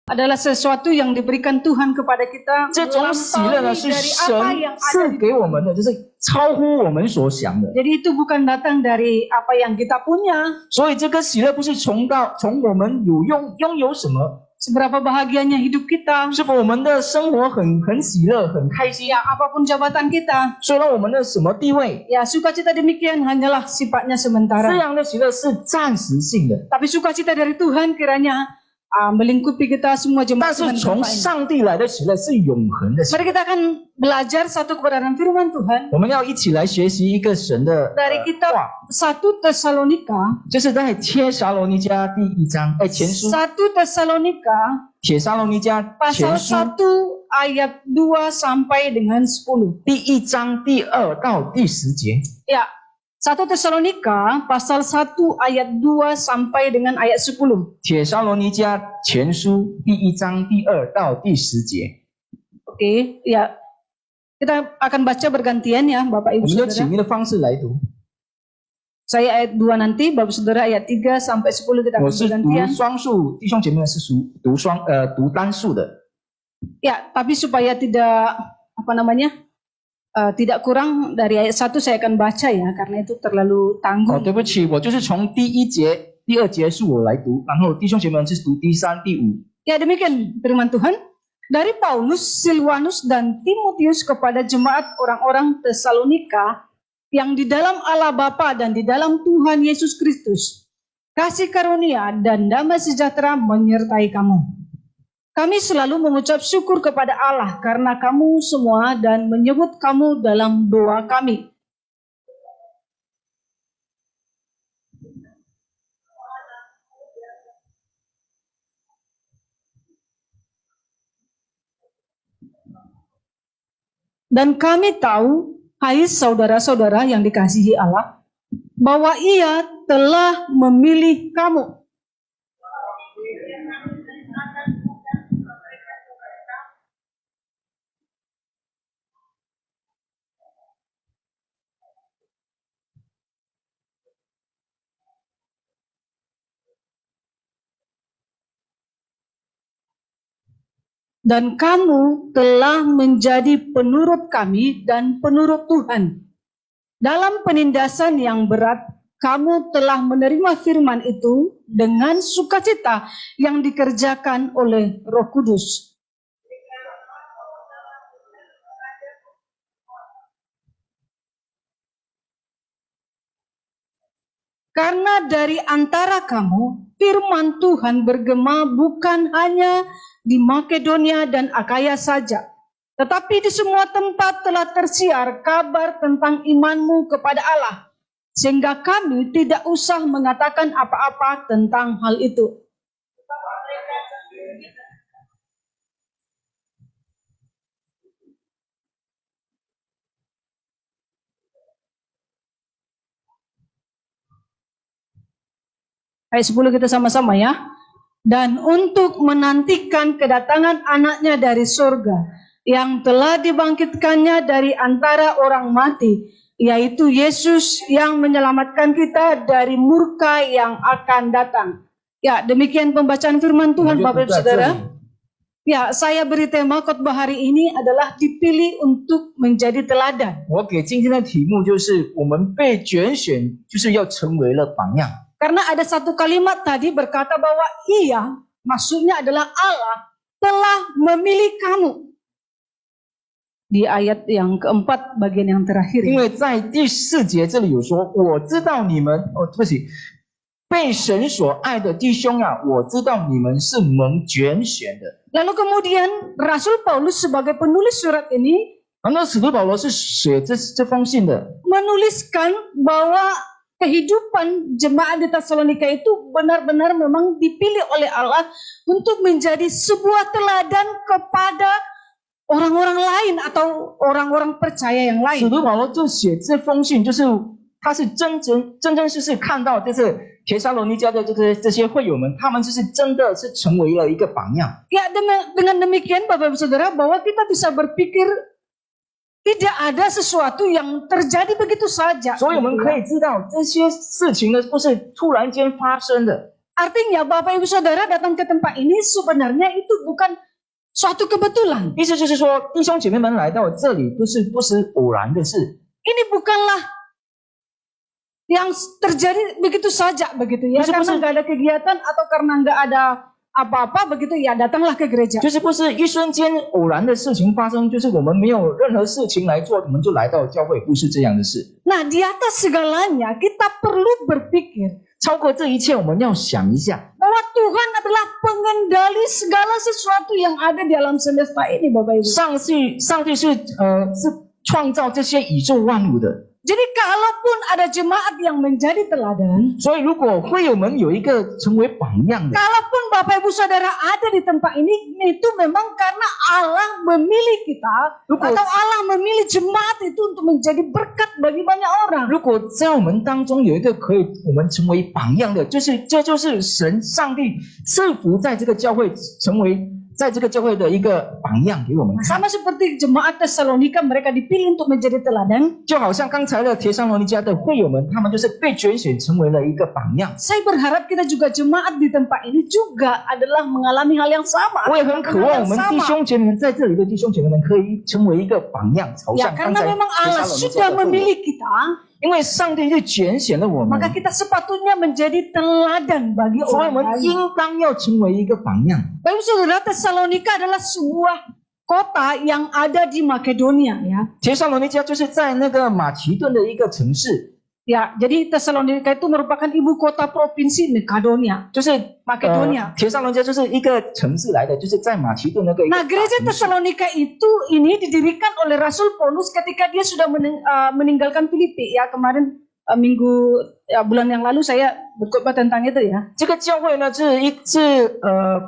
adalah sesuatu yang diberikan Tuhan kepada kita 这种喜乐呢， melampaui 是 dari 神 apa yang ada 赐 di 给我们的，就是超乎我们所想的。 Jadi itu bukan datang dari apa yang kita punya, 所以这个喜乐不是从我们拥有什么， seberapa bahagianya hidup kita, 是否我们的生活很喜乐、很开心， ya apapun jabatan kita. 虽然我们的什么地位， Ya sukacita demikian hanyalah sifatnya 这 sementara. 样的喜乐是暂时性的。 Tapi sukacita dari Tuhan kiranya melingkupi kita semua 但 jemaat 是 Tuhan 从 gempa ini. 上帝来的喜乐是永恒的喜 Mari 乐。 kita akan belajar satu kebenaran firman Tuhan 我们要一起来学习一个神的 dari kitab 话， 1 Tesalonika. 就是在帖撒罗尼迦第1章，前书， 1 Tesalonika 帖撒罗尼迦 pasal 前书 1 ayat 2 sampai dengan 10. 第1章第2到第10节。 Ya, 1 Tesalonika pasal 1 ayat 2 sampai dengan ayat 10. 帖撒罗尼迦前书第1章第2到第10节， Oke, ya. Kita akan baca bergantian ya, Bapak 我 Ibu 们就请 Saudara. 一个方式来读。 Saya ayat 2 nanti, Bapak Saudara ayat 3 sampai 10 kita 我 akan 是 bergantian. 读双数，弟兄姐妹是读单数的。 Ya, tapi supaya tidak tidak kurang dari ayat 1 saya akan baca ya, karena itu terlalu 哦， tanggung. 对不起，我就是从第1节、第2节数我来读，然后弟兄姐妹们是读第3、第5。 Ya, demikian firman Tuhan. Dari Paulus, Silwanus, dan Timotius kepada jemaat orang-orang Tesalonika yang di dalam Allah Bapa dan di dalam Tuhan Yesus Kristus. Kasih karunia dan damai sejahtera menyertai kamu. Kami selalu mengucap syukur kepada Allah karena kamu semua dan menyebut kamu dalam doa kami. Dan kami tahu, hai saudara-saudara yang dikasihi Allah, bahwa Ia telah memilih kamu. Dan kamu telah menjadi penurut kami dan penurut Tuhan. Dalam penindasan yang berat, kamu telah menerima firman itu dengan sukacita yang dikerjakan oleh Roh Kudus. Karena dari antara kamu, firman Tuhan bergema bukan hanya di Makedonia dan Akaya saja, tetapi di semua tempat telah tersiar kabar tentang imanmu kepada Allah, sehingga kami tidak usah mengatakan apa-apa tentang hal itu. Ayat 10 kita sama-sama ya. Dan untuk menantikan kedatangan anaknya dari surga, yang telah dibangkitkannya dari antara orang mati, yaitu Yesus yang menyelamatkan kita dari murka yang akan datang. Ya, demikian pembacaan firman Tuhan Bapak Ibu Saudara. Ya, saya beri tema khotbah hari ini adalah dipilih untuk menjadi teladan. 我给今天的题目就是我们被拣选，就是要成为了榜样。 Karena ada satu kalimat tadi berkata bahwa Ia, maksudnya adalah Allah, telah memilih kamu. Di ayat yang keempat bagian yang terakhir. 因为在第4节这里有说，我知道你们，对不起，被神所爱的弟兄啊，我知道你们是蒙拣选的。 Lalu kemudian Rasul Paulus sebagai penulis surat ini 那使徒保罗是写这封信的， menuliskan bahwa kehidupan jemaat di Tesalonika itu benar-benar memang dipilih oleh Allah untuk menjadi sebuah teladan kepada orang-orang lain atau orang-orang percaya yang 使 lain. 徒保罗就写这封信，就是他是真是看到就是帖撒罗尼迦的这些会友们，他们就是真的是成为了一个榜样。 Ya, dengan demikian Bapak Ibu Saudara, bahwa kita bisa berpikir tidak ada sesuatu yang terjadi begitu saja. 所以我们可以知道这些事情呢，不是突然间发生的。Artinya Bapak Ibu Saudara datang ke tempat ini sebenarnya itu bukan suatu kebetulan. 意思就是说，弟兄姐妹们来到这里不是偶然的事， Ini bukanlah yang terjadi begitu saja begitu ya, Betul, karena betul. nggak ada kegiatan atau karena nggak ada apa-apa begitu ya datanglah ke gereja. 就是不是一瞬间偶然的事情发生，就是我们没有任何事情来做，我们就来到教会，不是这样的事。 Nah, di atas segalanya kita perlu berpikir 超过这一切，我们要想一下， bahwa Tuhan adalah pengendali segala sesuatu yang ada di alam semesta ini, Bapak Ibu. 上帝是创造这些宇宙万物的。 Jadi kalaupun ada jemaat yang menjadi teladan, 所以，如果会友们有一个成为榜样的， kalaupun Bapak Ibu Saudara ada di tempat ini, itu memang karena Allah memilih kita Betul. atau Allah memilih jemaat itu untuk menjadi berkat bagi banyak orang. 如果在我们当中有一个可以我们成为榜样的，这就是上帝赐福在这个教会成为在这个教会的一个榜样给我们 Nah, 看。 sama seperti jemaat Tesalonika, mereka dipilih untuk menjadi teladan. 就好像刚才的帖撒罗尼迦的会友们，他们就是被拣选成为了一个榜样。 Saya berharap kita juga jemaat di tempat ini juga adalah mengalami hal yang sama. 我也很渴望我们弟兄姐妹们在这里的弟兄姐妹们可以成为一个榜样，朝 Ya, 向刚 karena 才 memang 帖 Allah 撒罗尼 sudah 迦的会友。 memilih kita, 因为上帝就拣选了我们， maka kita sepatutnya menjadi teladan bagi 所以我 orang 们 lain. 应当要成为一个榜样。 Bapak Saudara, Tesalonika adalah sebuah kota yang ada di Makedonia ya. 帖撒罗尼迦就是在那个马其顿的一个城市， Ya, jadi Tesalonika itu merupakan ibu kota provinsi Makedonia. 就是 Makedonia. 帖撒罗尼迦就是一个城市来的，就是在马其顿那个一个 Nah, 大 gereja 城市。 Tesalonika itu ini didirikan oleh Rasul Paulus ketika dia sudah meninggalkan Filipi ya. Kemarin bulan yang lalu saya berkhotbah tentang itu ya. 这个教会呢是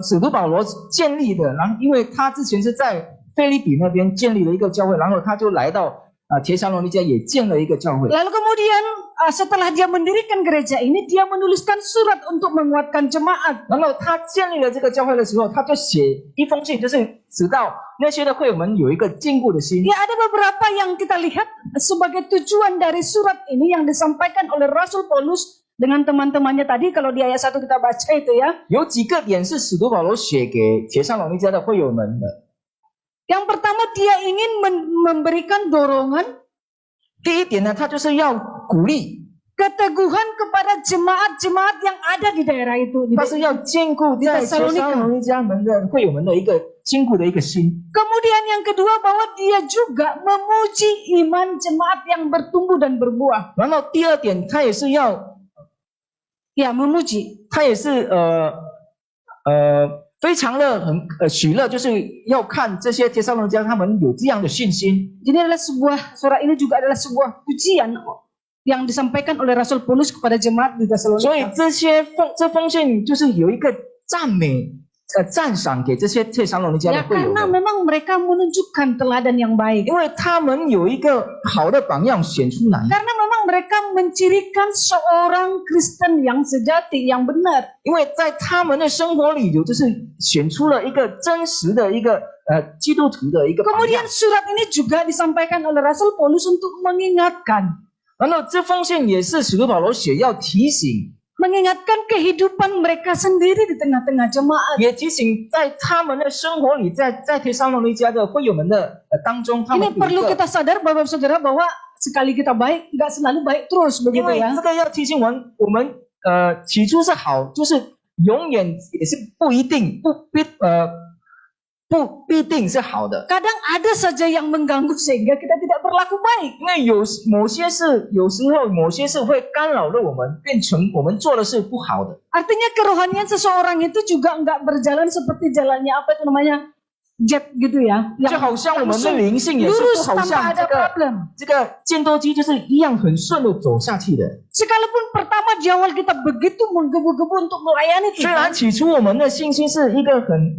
使徒保罗建立的，然后因为他之前是在腓立比那边建立了一个教会，然后他就来到帖撒罗尼迦也建了一个教会。 Lalu kemudian setelah dia mendirikan gereja ini, dia menuliskan surat untuk menguatkan jemaat. 然后他建立了这个教会的时候，他就写一封信，就是使到那些的会友们有一个坚固的心。 Ya, ada beberapa yang kita lihat sebagai tujuan dari surat ini yang disampaikan oleh Rasul Paulus dengan teman-temannya tadi. Kalau di ayat 1 kita baca itu ya. 有几个点是使徒保罗写给帖撒罗尼迦的会友们的。 Yang pertama, dia ingin memberikan dorongan, 第一点呢，他就是要鼓励， keteguhan kepada jemaat-jemaat yang ada di daerah itu. 他是要坚固在帖撒罗尼迦们的会友们的一个坚固的一个心。 Kemudian yang kedua, bahwa dia juga memuji iman jemaat yang bertumbuh dan berbuah. 然后第二点，他也是要， Ya, memuji. 他也是非常的喜乐，就是要看这些帖撒罗尼迦他们有这样的信心。 Jadi adalah surat ini juga adalah sebuah pujian yang disampaikan oleh Rasul Paulus kepada jemaat di 所以 Tesalonika. 这封信就是有一个赞美、赞赏给这些帖撒罗尼迦的 Ya, 会友 karena 们， memang mereka menunjukkan teladan yang baik. 因为他们有一个好的榜样显出来。 Karena memang mereka mencirikan seorang Kristen yang sejati, yang benar. 因为在他们的生活里，就是选出了一个真实的一个基督徒的一个榜样 Kemudian。surat ini juga disampaikan oleh Rasul Paulus untuk mengingatkan. 然后这封信也是使徒保罗写，要提醒， Mengingatkan kehidupan mereka sendiri di tengah-tengah jemaat. 也提醒在他们的生活里，在帖撒罗尼迦的会友们的当中，他们 Ini perlu 有一个， kita sadar Bapak Saudara bahwa sekali kita baik, nggak selalu baik terus 因 begitu 为 ya. 这个要提醒我们起初是好，就是永远也是不一定不必定是好的， Kadang ada saja yang mengganggu sehingga kita tidak berlaku baik. 因为有时候某些事会干扰了我们，变成我们做的是不好的。 Artinya kerohanian seseorang itu juga nggak berjalan seperti jalannya apa itu namanya jet gitu ya. 就好像我们的灵性也是 lurus 不好 tanpa 像 ada problem. 这个箭头机就是一样很顺的走下去的。 Sekalipun pertama di awal kita begitu menggebu-gebu untuk melayani 虽然 Tuhan, 起初我们的信心是一个很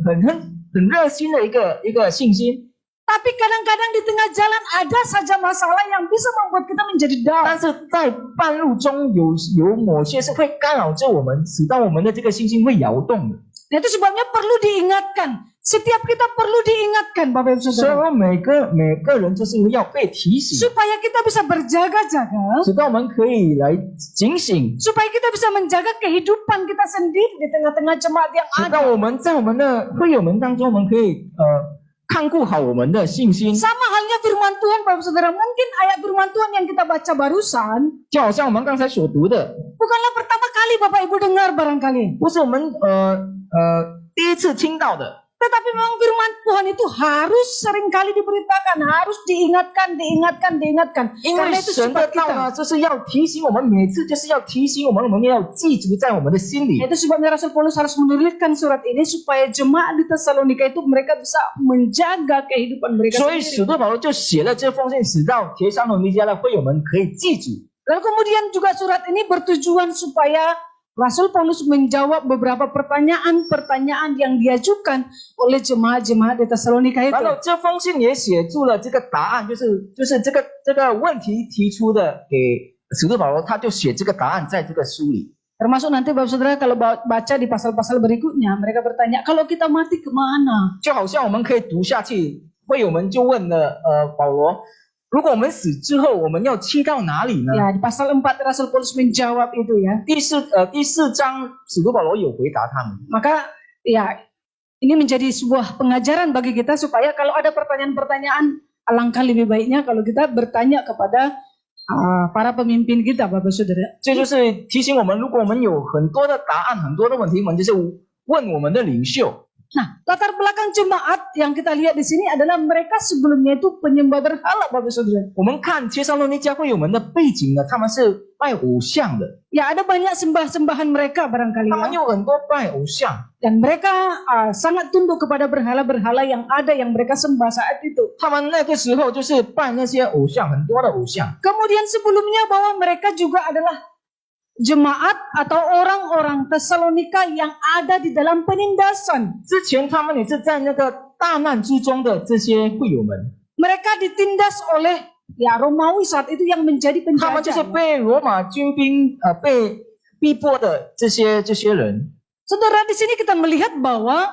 热心的一个信心， tapi kadang-kadang di tengah jalan ada saja masalah yang bisa membuat kita menjadi down. 但是在半路中有某些是会干扰着我们，使到我们的这个信心会摇动的。 Nah, itu sebabnya perlu diingatkan Setiap kita perlu diingatkan, Bapak Ibu 所以 Saudara, 说每个人就是要被提醒， supaya kita bisa berjaga-jaga, 直到我们可以来警醒， supaya kita bisa menjaga kehidupan kita sendiri di tengah-tengah jemaat yang 直 ada. 到我们在我们的会友们当中，我们可以看顾好我们的信心。 Sama halnya firman Tuhan, Bapak Ibu Saudara. Mungkin ayat firman Tuhan yang kita baca barusan 就好像我们刚才所读的， bukanlah pertama kali Bapak Ibu dengar barangkali. 不是我们第一次听到的， Tetapi memang firman Tuhan itu harus seringkali diberitakan, harus diingatkan. 因为 Karena itu 神的 sifat 道 kita. 呢，就是要提醒我们，每次就是要提醒我们，我们要记住在我们的心里。 Itu sebabnya Rasul Paulus harus menuliskan surat ini supaya jemaat di Tesalonika itu mereka bisa menjaga kehidupan mereka 所以 sendiri. 使徒保罗就写了这封信，使到帖撒罗尼迦的会友们可以记住。 Lalu kemudian juga surat ini bertujuan supaya Rasul Paulus menjawab beberapa pertanyaan-pertanyaan yang diajukan oleh jemaat-jemaat di Tesalonika 然 itu. 后这封信也写出了这个答案，就是这个问题提出的给使徒保罗，他就写这个答案在这个书里。 Termasuk nanti Bapak Saudara kalau baca di pasal-pasal berikutnya, mereka bertanya, kalau kita mati kemana? 就好像我们可以读下去，会友们就问了保罗，如果我们死之后，我们要去到哪里呢？ Ya, di pasal 4 Rasul Paulus menjawab itu ya. 第四章使徒保罗有回答他们。 Maka ya ini menjadi sebuah pengajaran bagi kita supaya kalau ada pertanyaan-pertanyaan, alangkah lebih baiknya kalau kita bertanya kepada para pemimpin kita, Bapak Saudara. 这就是提醒我们，如果我们有很多的答案、很多的问题，我们就是问我们的领袖。 Nah, latar belakang jemaat yang kita lihat di sini adalah mereka sebelumnya itu penyembah berhala, Bapak Saudara. 我们看帖撒罗尼迦会友们的背景呢，他们是拜偶像的， Ya, ada banyak sembah-sembahan mereka barangkali 他们 ya. 有很多拜偶像。 Dan mereka sangat tunduk kepada berhala-berhala yang ada yang mereka sembah saat itu. 他们那个时候就是拜那些偶像，很多的偶像。 Kemudian sebelumnya bahwa mereka juga adalah jemaat atau orang-orang Tesalonika yang ada di dalam penindasan. 之前他们也是在那个大难之中的这些会友们， Mereka ditindas oleh ya Romawi saat itu yang menjadi 他们就是 penjajah. 被罗马军兵被逼迫的这些人。 Saudara, di sini kita melihat bahwa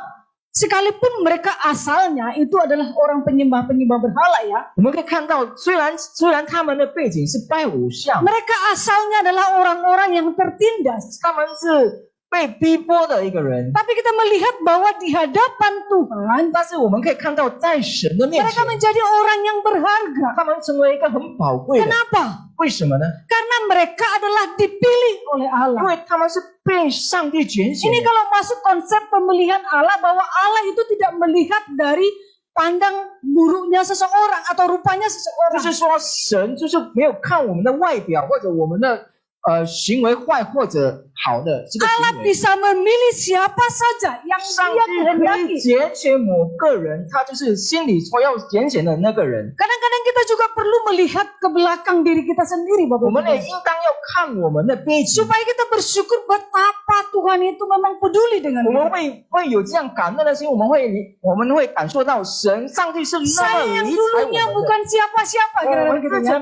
sekalipun mereka asalnya itu adalah orang penyembah-penyembah berhala ya. 我们可以看到，虽然他们的背景是拜偶像， Mereka asalnya adalah orang-orang yang tertindas. 他们是被逼迫的一个人， Tapi kita melihat bahwa di hadapan Tuhan 但是我们可以看到，在神的面 mereka 前， menjadi orang yang berharga. 他们成为一个很宝贵的。 Kenapa? 为什么呢？ Karena mereka adalah dipilih oleh 因 Allah. 为他们是被上帝拣选 Ini 的。 kalau masuk konsep pemilihan Allah, bahwa Allah itu tidak melihat dari pandang buruknya seseorang atau rupanya 就 seseorang. 是说，神就是没有看我们的外表或者我们的行为坏或者好的这个 Allah 行为。 bisa memilih siapa saja yang 上 dia 帝可以 kehendaki. 拣选某个人，他就是心里说要拣选的那个人。 Kadang-kadang kita juga perlu melihat ke belakang diri kita sendiri, 我 Bapak 们也 Ibu. 应当要看我们的背景， Supaya kita bersyukur betapa Tuhan itu memang peduli dengan 我们 kita. 会有这样感恩的心，我们会感受到上帝是那 Saya 么 yang 理睬 dulunya 我们的。 bukan siapa-siapa, 我 kira-kira 们 gitu 之 ya. 前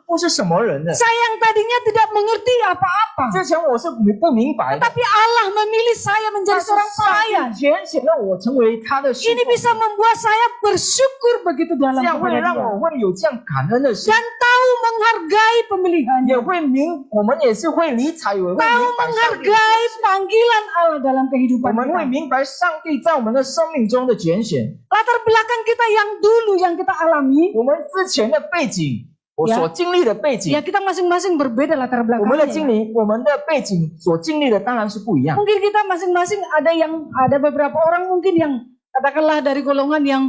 不是什么人的， Saya yang tadinya tidak mengerti apa-apa. 之前我是不明白的， Tapi Allah memilih saya 但 menjadi 是 seorang 上 pelayan. 帝拣选了我成为他的使 Ini 徒， bisa membuat saya bersyukur begitu 这 dalam 样会 kepada 让 Dia. 我会有这样感恩的心， Dan tahu menghargai pemilihannya. 也会我们也是会理睬，也会明 Tahu 白上帝， menghargai panggilan Allah dalam 我 kehidupan 们会 kita. 明白上帝在我们的生命中的拣选。 Latar belakang kita yang dulu yang kita alami, 我们之前的背景，我所经历的背景 ya，kita masing-masing berbeda latar 我们的 belakangnya. 经历，我们的背景所经历的当然是不一样。 Mungkin kita masing-masing ada beberapa orang mungkin yang katakanlah dari golongan yang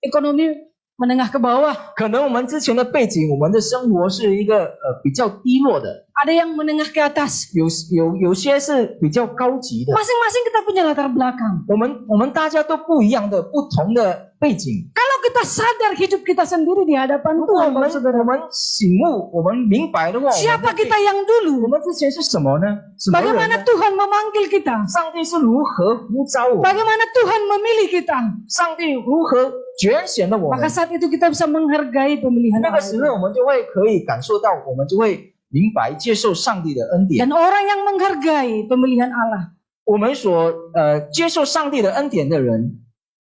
ekonomi menengah ke bawah, 可能我们之前的背景，我们的生活是一个比较低落的， ada yang menengah ke atas. 有些是比较高级的。 Masing-masing kita punya latar belakang. 我们大家都不一样的不同的背景。 Kalau kita sadar hidup kita sendiri di hadapan 如果 Tuhan, 我 Bapak Saudara, 们醒悟，我们明白的话， siapa 我 kita yang 我 dulu? 们之前是什么呢？什么人 Bagaimana 呢？ Tuhan memanggil kita? 上帝是如何呼召我们？ Bagaimana Tuhan memilih kita? 上帝如何拣选了我 Maka 们？ saat itu kita bisa menghargai pemilihan 那个时 Allah. 候，我们就会可以感受到，我们就会明白接受上帝的恩典。 Dan orang yang menghargai pemilihan Allah, 我们所接受上帝的恩典的人，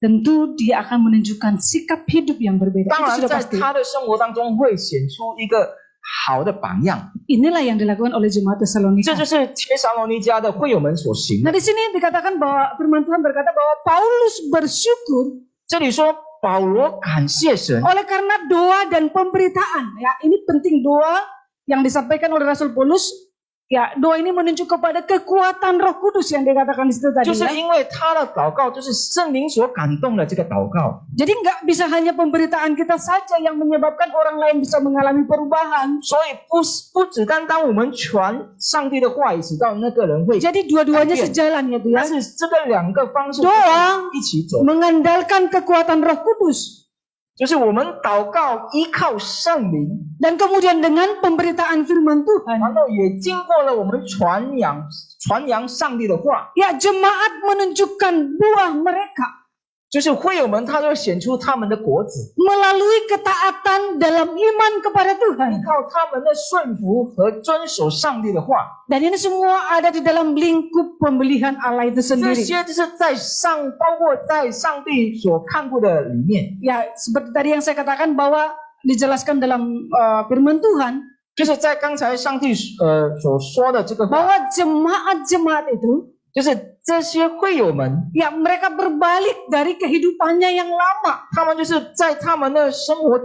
tentu dia akan menunjukkan sikap hidup yang berbeda. 当 Itu 然 sudah 在 pasti. 他的生活当中会显出一个好的榜样， Inilah yang dilakukan oleh jemaat 这 Tesalonika. 就是帖撒罗尼迦的会友们所行 Nah 的。 di sini dikatakan bahwa firman Tuhan berkata bahwa Paulus bersyukur 这里说保罗感谢神， oleh karena doa dan pemberitaan. Ya, ini penting doa yang disampaikan oleh Rasul Paulus. Ya, doa ini menunjuk kepada kekuatan Roh Kudus yang dikatakan di situ tadi. 就是 Ya. 因为他的祷告就是圣灵所感动的这个祷告， Jadi nggak bisa hanya pemberitaan kita saja yang menyebabkan orang lain bisa mengalami perubahan. 所以不只单单我们传上帝的话语，使到那个人会， Jadi dua-duanya sejalan ya, 但 ya. 是这个两个方式 Doa 一起走， mengandalkan kekuatan Roh Kudus 就是我们祷告依靠圣灵， dan kemudian dengan pemberitaan firman Tuhan. 然后也经过了我们传扬上帝的话， Ya, jemaat menunjukkan buah mereka 就是会友们他就显出他们的果子， melalui ketaatan dalam iman kepada 依 Tuhan. 靠他们的顺服和遵守上帝的话， Dan ini semua ada di dalam lingkup pembelian Allah itu 这 sendiri. 些就是包括在上帝所看顾的里面。 Ya, seperti tadi yang saya katakan bahwa dijelaskan dalam firman Tuhan 就是在刚才上帝所说的这个话， bahwa jemaat-jemaat itu 就是这些会友们， ya mereka berbalik dari kehidupannya yang lama. 他们就是在他们的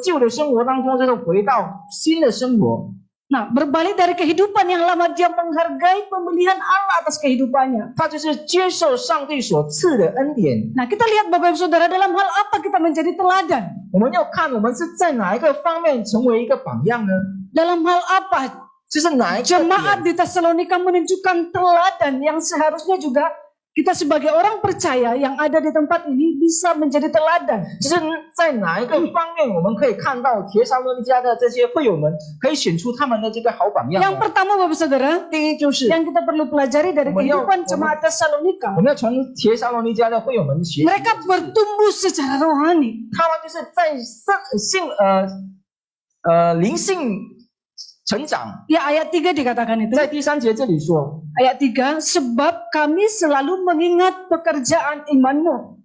旧的生活当中，就是回到新的生活。 Nah, berbalik dari kehidupan yang lama, dia menghargai pembelian Allah atas kehidupannya. 他就是接受上帝所赐的恩典。 Nah, kita lihat Bapak Ibu Saudara dalam hal apa kita menjadi teladan? 我们要看我们是在哪一个方面成为一个榜样呢？ Dalam hal apa? 就是哪一个 Jemaat 点？ di Tesalonika menunjukkan teladan yang seharusnya juga kita sebagai orang percaya yang ada di tempat ini bisa menjadi teladan. 就是在哪一个方面，我们可以看到帖撒罗尼迦的这些会友们可以选出他们的这个好榜样 Yang 呢？ pertama Bapak Saudara, 第一就是 yang kita perlu pelajari dari kehidupan jemaat Tesalonika, 我们要从帖撒罗尼迦的会友们学习， mereka bertumbuh secara rohani. 他们就是在灵性成长。 Ya, ayat 3 dikatakan itu. 在第3节这里说， Ayat 3, sebab kami selalu mengingat pekerjaan imanmu,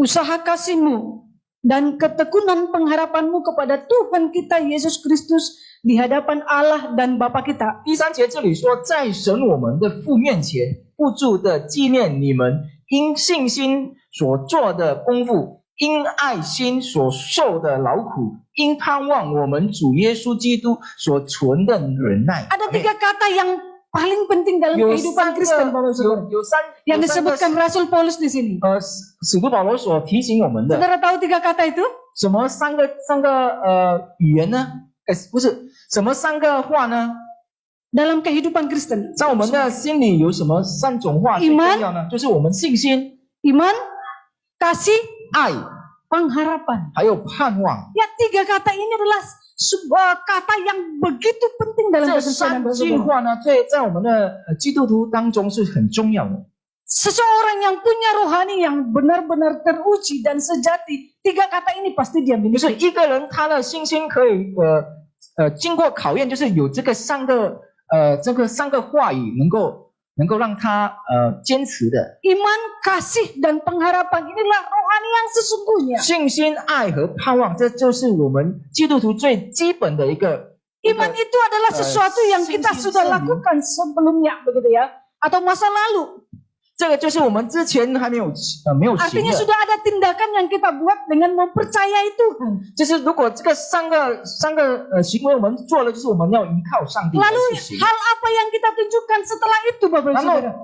usaha kasihmu, dan ketekunan pengharapanmu kepada Tuhan kita Yesus Kristus di hadapan Allah dan Bapa kita. 第3节这里说，在神我们的父面前，不住的纪念你们因信心所做的功夫，因爱心所受的劳苦，因盼望我们主耶稣基督所存的忍耐。 Ada 3 kata yang paling penting dalam 有 kehidupan Kristen, Bapak Saudara, 有三 yang 有三个 disebutkan Rasul Paulus di sini. 使徒保罗所提醒我们的 Saudara tahu 3 kata itu? 什么三个语言呢？不是什么3个话呢？ Dalam kehidupan Kristen. 在我们的心里有什么3种话最重要呢？就是我们信心、 Iman, kasih, 爱， pengharapan. 还有盼望。 Ya, 3 kata ini adalah sebuah kata yang begitu penting dalam 这 Kristen. 3句话呢，在我们的基督徒当中是很重要的。 Seseorang yang punya rohani yang benar-benar teruji dan sejati, 3 kata ini pasti dia 就是 miliki. 一个人他的信心可以经过考验，就是有这个3个话语能够让他坚持的 Iman, kasih, dan pengharapan inilah rohani yang sesungguhnya. 信心、爱和盼望，这就是我们基督徒最基本的一个。 Iman itu adalah sesuatu yang kita sudah lakukan sebelumnya, begitu ya, atau masa lalu. 这个就是我们之前还没有行 Artinya 的， sudah ada tindakan yang kita buat dengan mempercayai Tuhan. 就是如果这个三个行为我们做了，就是我们要依靠上帝来 Lalu 去行。 hal apa yang kita tunjukkan setelah itu, Bapak 然 Ibu 后 Saudara?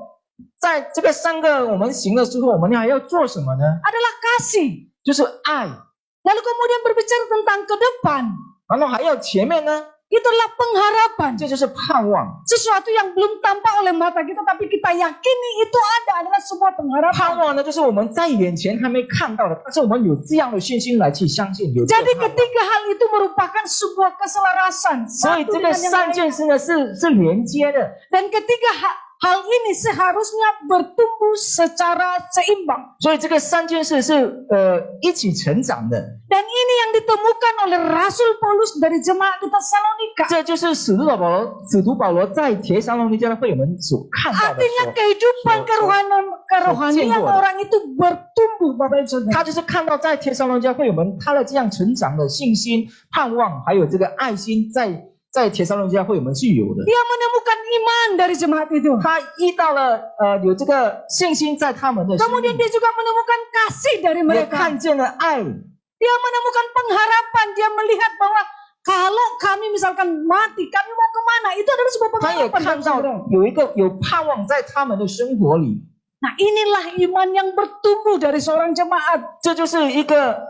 在这个3个我们行的时候，我们还要做什么呢？ Adalah kasih. 就是爱， Lalu kemudian berbicara tentang ke depan. 然后还要前面呢， Itulah pengharapan. 这就是盼望。 Sesuatu yang belum tampak oleh mata kita, tapi kita yakini itu adalah sebuah 盼 pengharapan. 望呢，就是我们在眼前还没看到的，但是我们有这样的信心来去相信，有这 Jadi 个盼望。 ketiga hal itu merupakan sebuah keselarasan. 所以 Satu 这个 dengan yang 3 件 lainnya. 事呢是连接的。 Dan ketiga hal ini seharusnya bertumbuh secara seimbang. 所以这个三件事是一起成长的。 Dan ini yang ditemukan oleh Rasul Paulus dari jemaat di Tesalonika. 这就是使徒保罗在帖撒罗尼迦的会友们所看到的。 Artinya kehidupan kerohanian orang itu bertumbuh, Bapak Ibu Saudara. 他就是看到在帖撒罗尼迦会友们他的这样成长的信心、盼望，还有这个爱心，在帖撒罗尼迦会友们是有的。 Dia menemukan iman dari jemaat itu. 他遇到了有这个信心在他们的心里， Kemudian dia juga menemukan kasih dari 也 mereka. 看见了爱。 Dia menemukan pengharapan. Dia melihat bahwa kalau kami misalkan mati, kami mau kemana? Itu adalah sebuah 他也 pengharapan. 看 Bapak 到 Saudara. 有盼望在他们的生活里。 Nah, inilah iman yang bertumbuh dari seorang jemaat. 这就是一个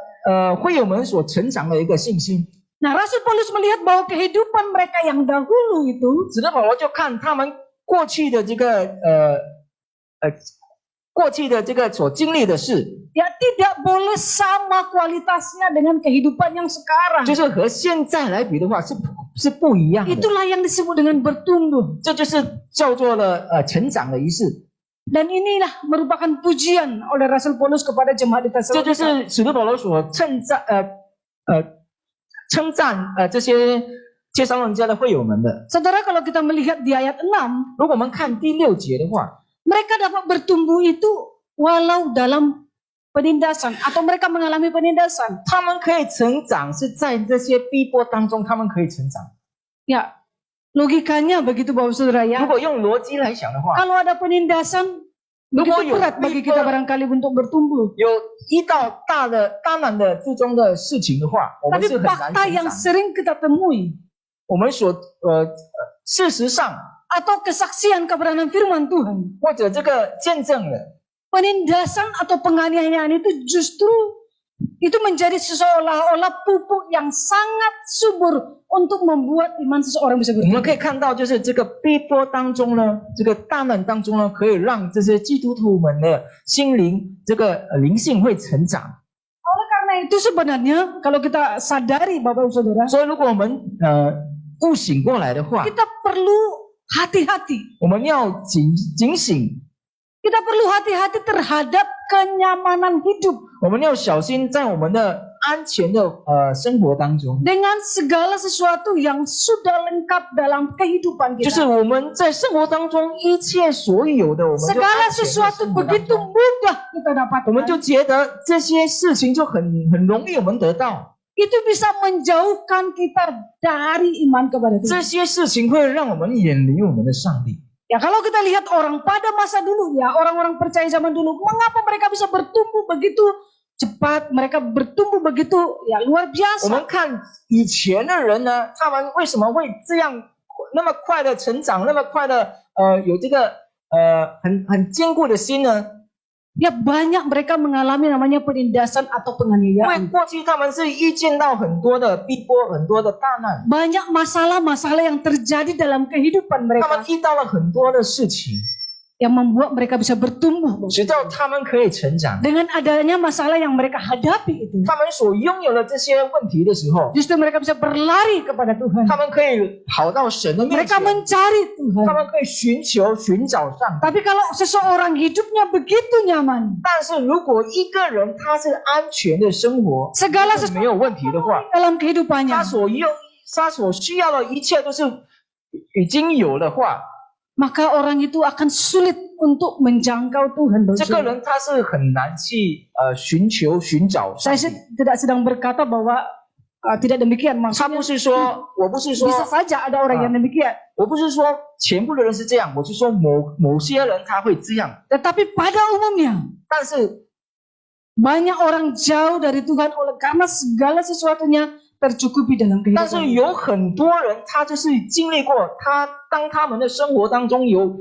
会友们所成长的一个信心。 Nah, Rasul Paulus melihat bahwa kehidupan mereka yang dahulu itu 使徒保罗就看他们过去的这个所经历的事， ya tidak boleh sama kualitasnya dengan kehidupan yang sekarang. 就是和现在来比的话是不一样的。 Itulah yang disebut dengan bertumbuh. 这就是叫做了成长的仪式。 Dan inilah merupakan pujian oleh Rasul Paulus kepada jemaat di 这就 Tesalonika. 是使徒保罗所称赞这些帖撒罗尼迦的会友们的。 Saudara, kalau kita melihat di ayat 6, 如果我们看第6节的话， mereka dapat bertumbuh itu walau dalam penindasan atau mereka mengalami penindasan. 他们可以成长，是在这些逼迫当中，他们可以成长。 Ya, logikanya begitu Bapak Saudara 如 ya. 果用逻辑来想的话， Kalau ada penindasan, Lu mau begitu berat yuk, bagi tipe- kita barangkali untuk bertumbuh. 有遇到当然的注重的事情的话，我们 Tapi 是很难 fakta 成 yang 长。 sering kita temui 我们所事实上 atau kesaksian kebenaran firman Tuhan, 或者这个见证了， penindasan atau penganiayaan itu justru itu menjadi seolah-olah pupuk yang sangat subur untuk membuat iman seseorang bisa 我们 bertumbuh. 可以看到，就是这个逼迫当中呢，这个大难当中呢，可以让这些基督徒们的心灵这个灵性会成长。 Oleh karena itu sebenarnya kalau kita sadari Bapak Ibu Saudara, 所以，如果我们悟醒过来的话， kita perlu hati-hati. 我们要警醒， Kita perlu hati-hati terhadap kenyamanan hidup 我们要小心在我们的安全的生活当中。 dengan segala sesuatu yang sudah lengkap dalam kehidupan 就是 kita. 我们在生活当中一切所有的，我们就 Segala 安全的 sesuatu 生活当 begitu 中 mudah kita 我们 dapatkan. 就觉得这些事情就很容易我们得到， Itu bisa menjauhkan kita dari iman kepada 这 Tuhan. 些事情会让我们远离我们的上帝。 Ya kalau kita lihat orang pada masa dulu ya, orang-orang percaya zaman dulu, mengapa mereka bisa bertumbuh begitu cepat, mereka bertumbuh begitu ya luar 我 biasa. 们看以前的人呢，他们为什么会这样那么快的成长，那么快的有这个很坚固的心呢？ Ya banyak mereka mengalami namanya penindasan atau 因为 penganiayaan. 过去他们是遇见到很多的逼迫，很多的大难， Banyak masalah-masalah yang terjadi dalam kehidupan 他 mereka 们遇到了很多的事情， yang membuat mereka bisa bertumbuh. 直到他们可以成长。 Dengan adanya masalah yang mereka hadapi itu, 他们所拥有的这些问题的时候， justru mereka bisa berlari kepada Tuhan. 他们可以跑到神的面 Mereka 前， mencari 他 Tuhan. 们可以寻找上帝。 Tapi kalau seseorang hidupnya begitu nyaman, 但是如果一个人他是安全的生活， segala 是没有问题的话， dalam kehidupannya, 他所需要的一切都是已经有的话， maka orang itu akan sulit untuk menjangkau Tuhan. 这个人他是很难去寻找上 Saya 帝。 tidak sedang berkata bahwa tidak demikian. 他 Maksudnya 不是说，我不是说， bisa saja ada orang yang demikian. 我不是说全部的人是这样，我是说某些人他会这样， Tetapi pada umumnya 但是 banyak orang jauh dari Tuhan oleh karena segala sesuatunya tercukupi dalam 但是 kehidupan. 有很多人他就是经历过，当他们的生活当中有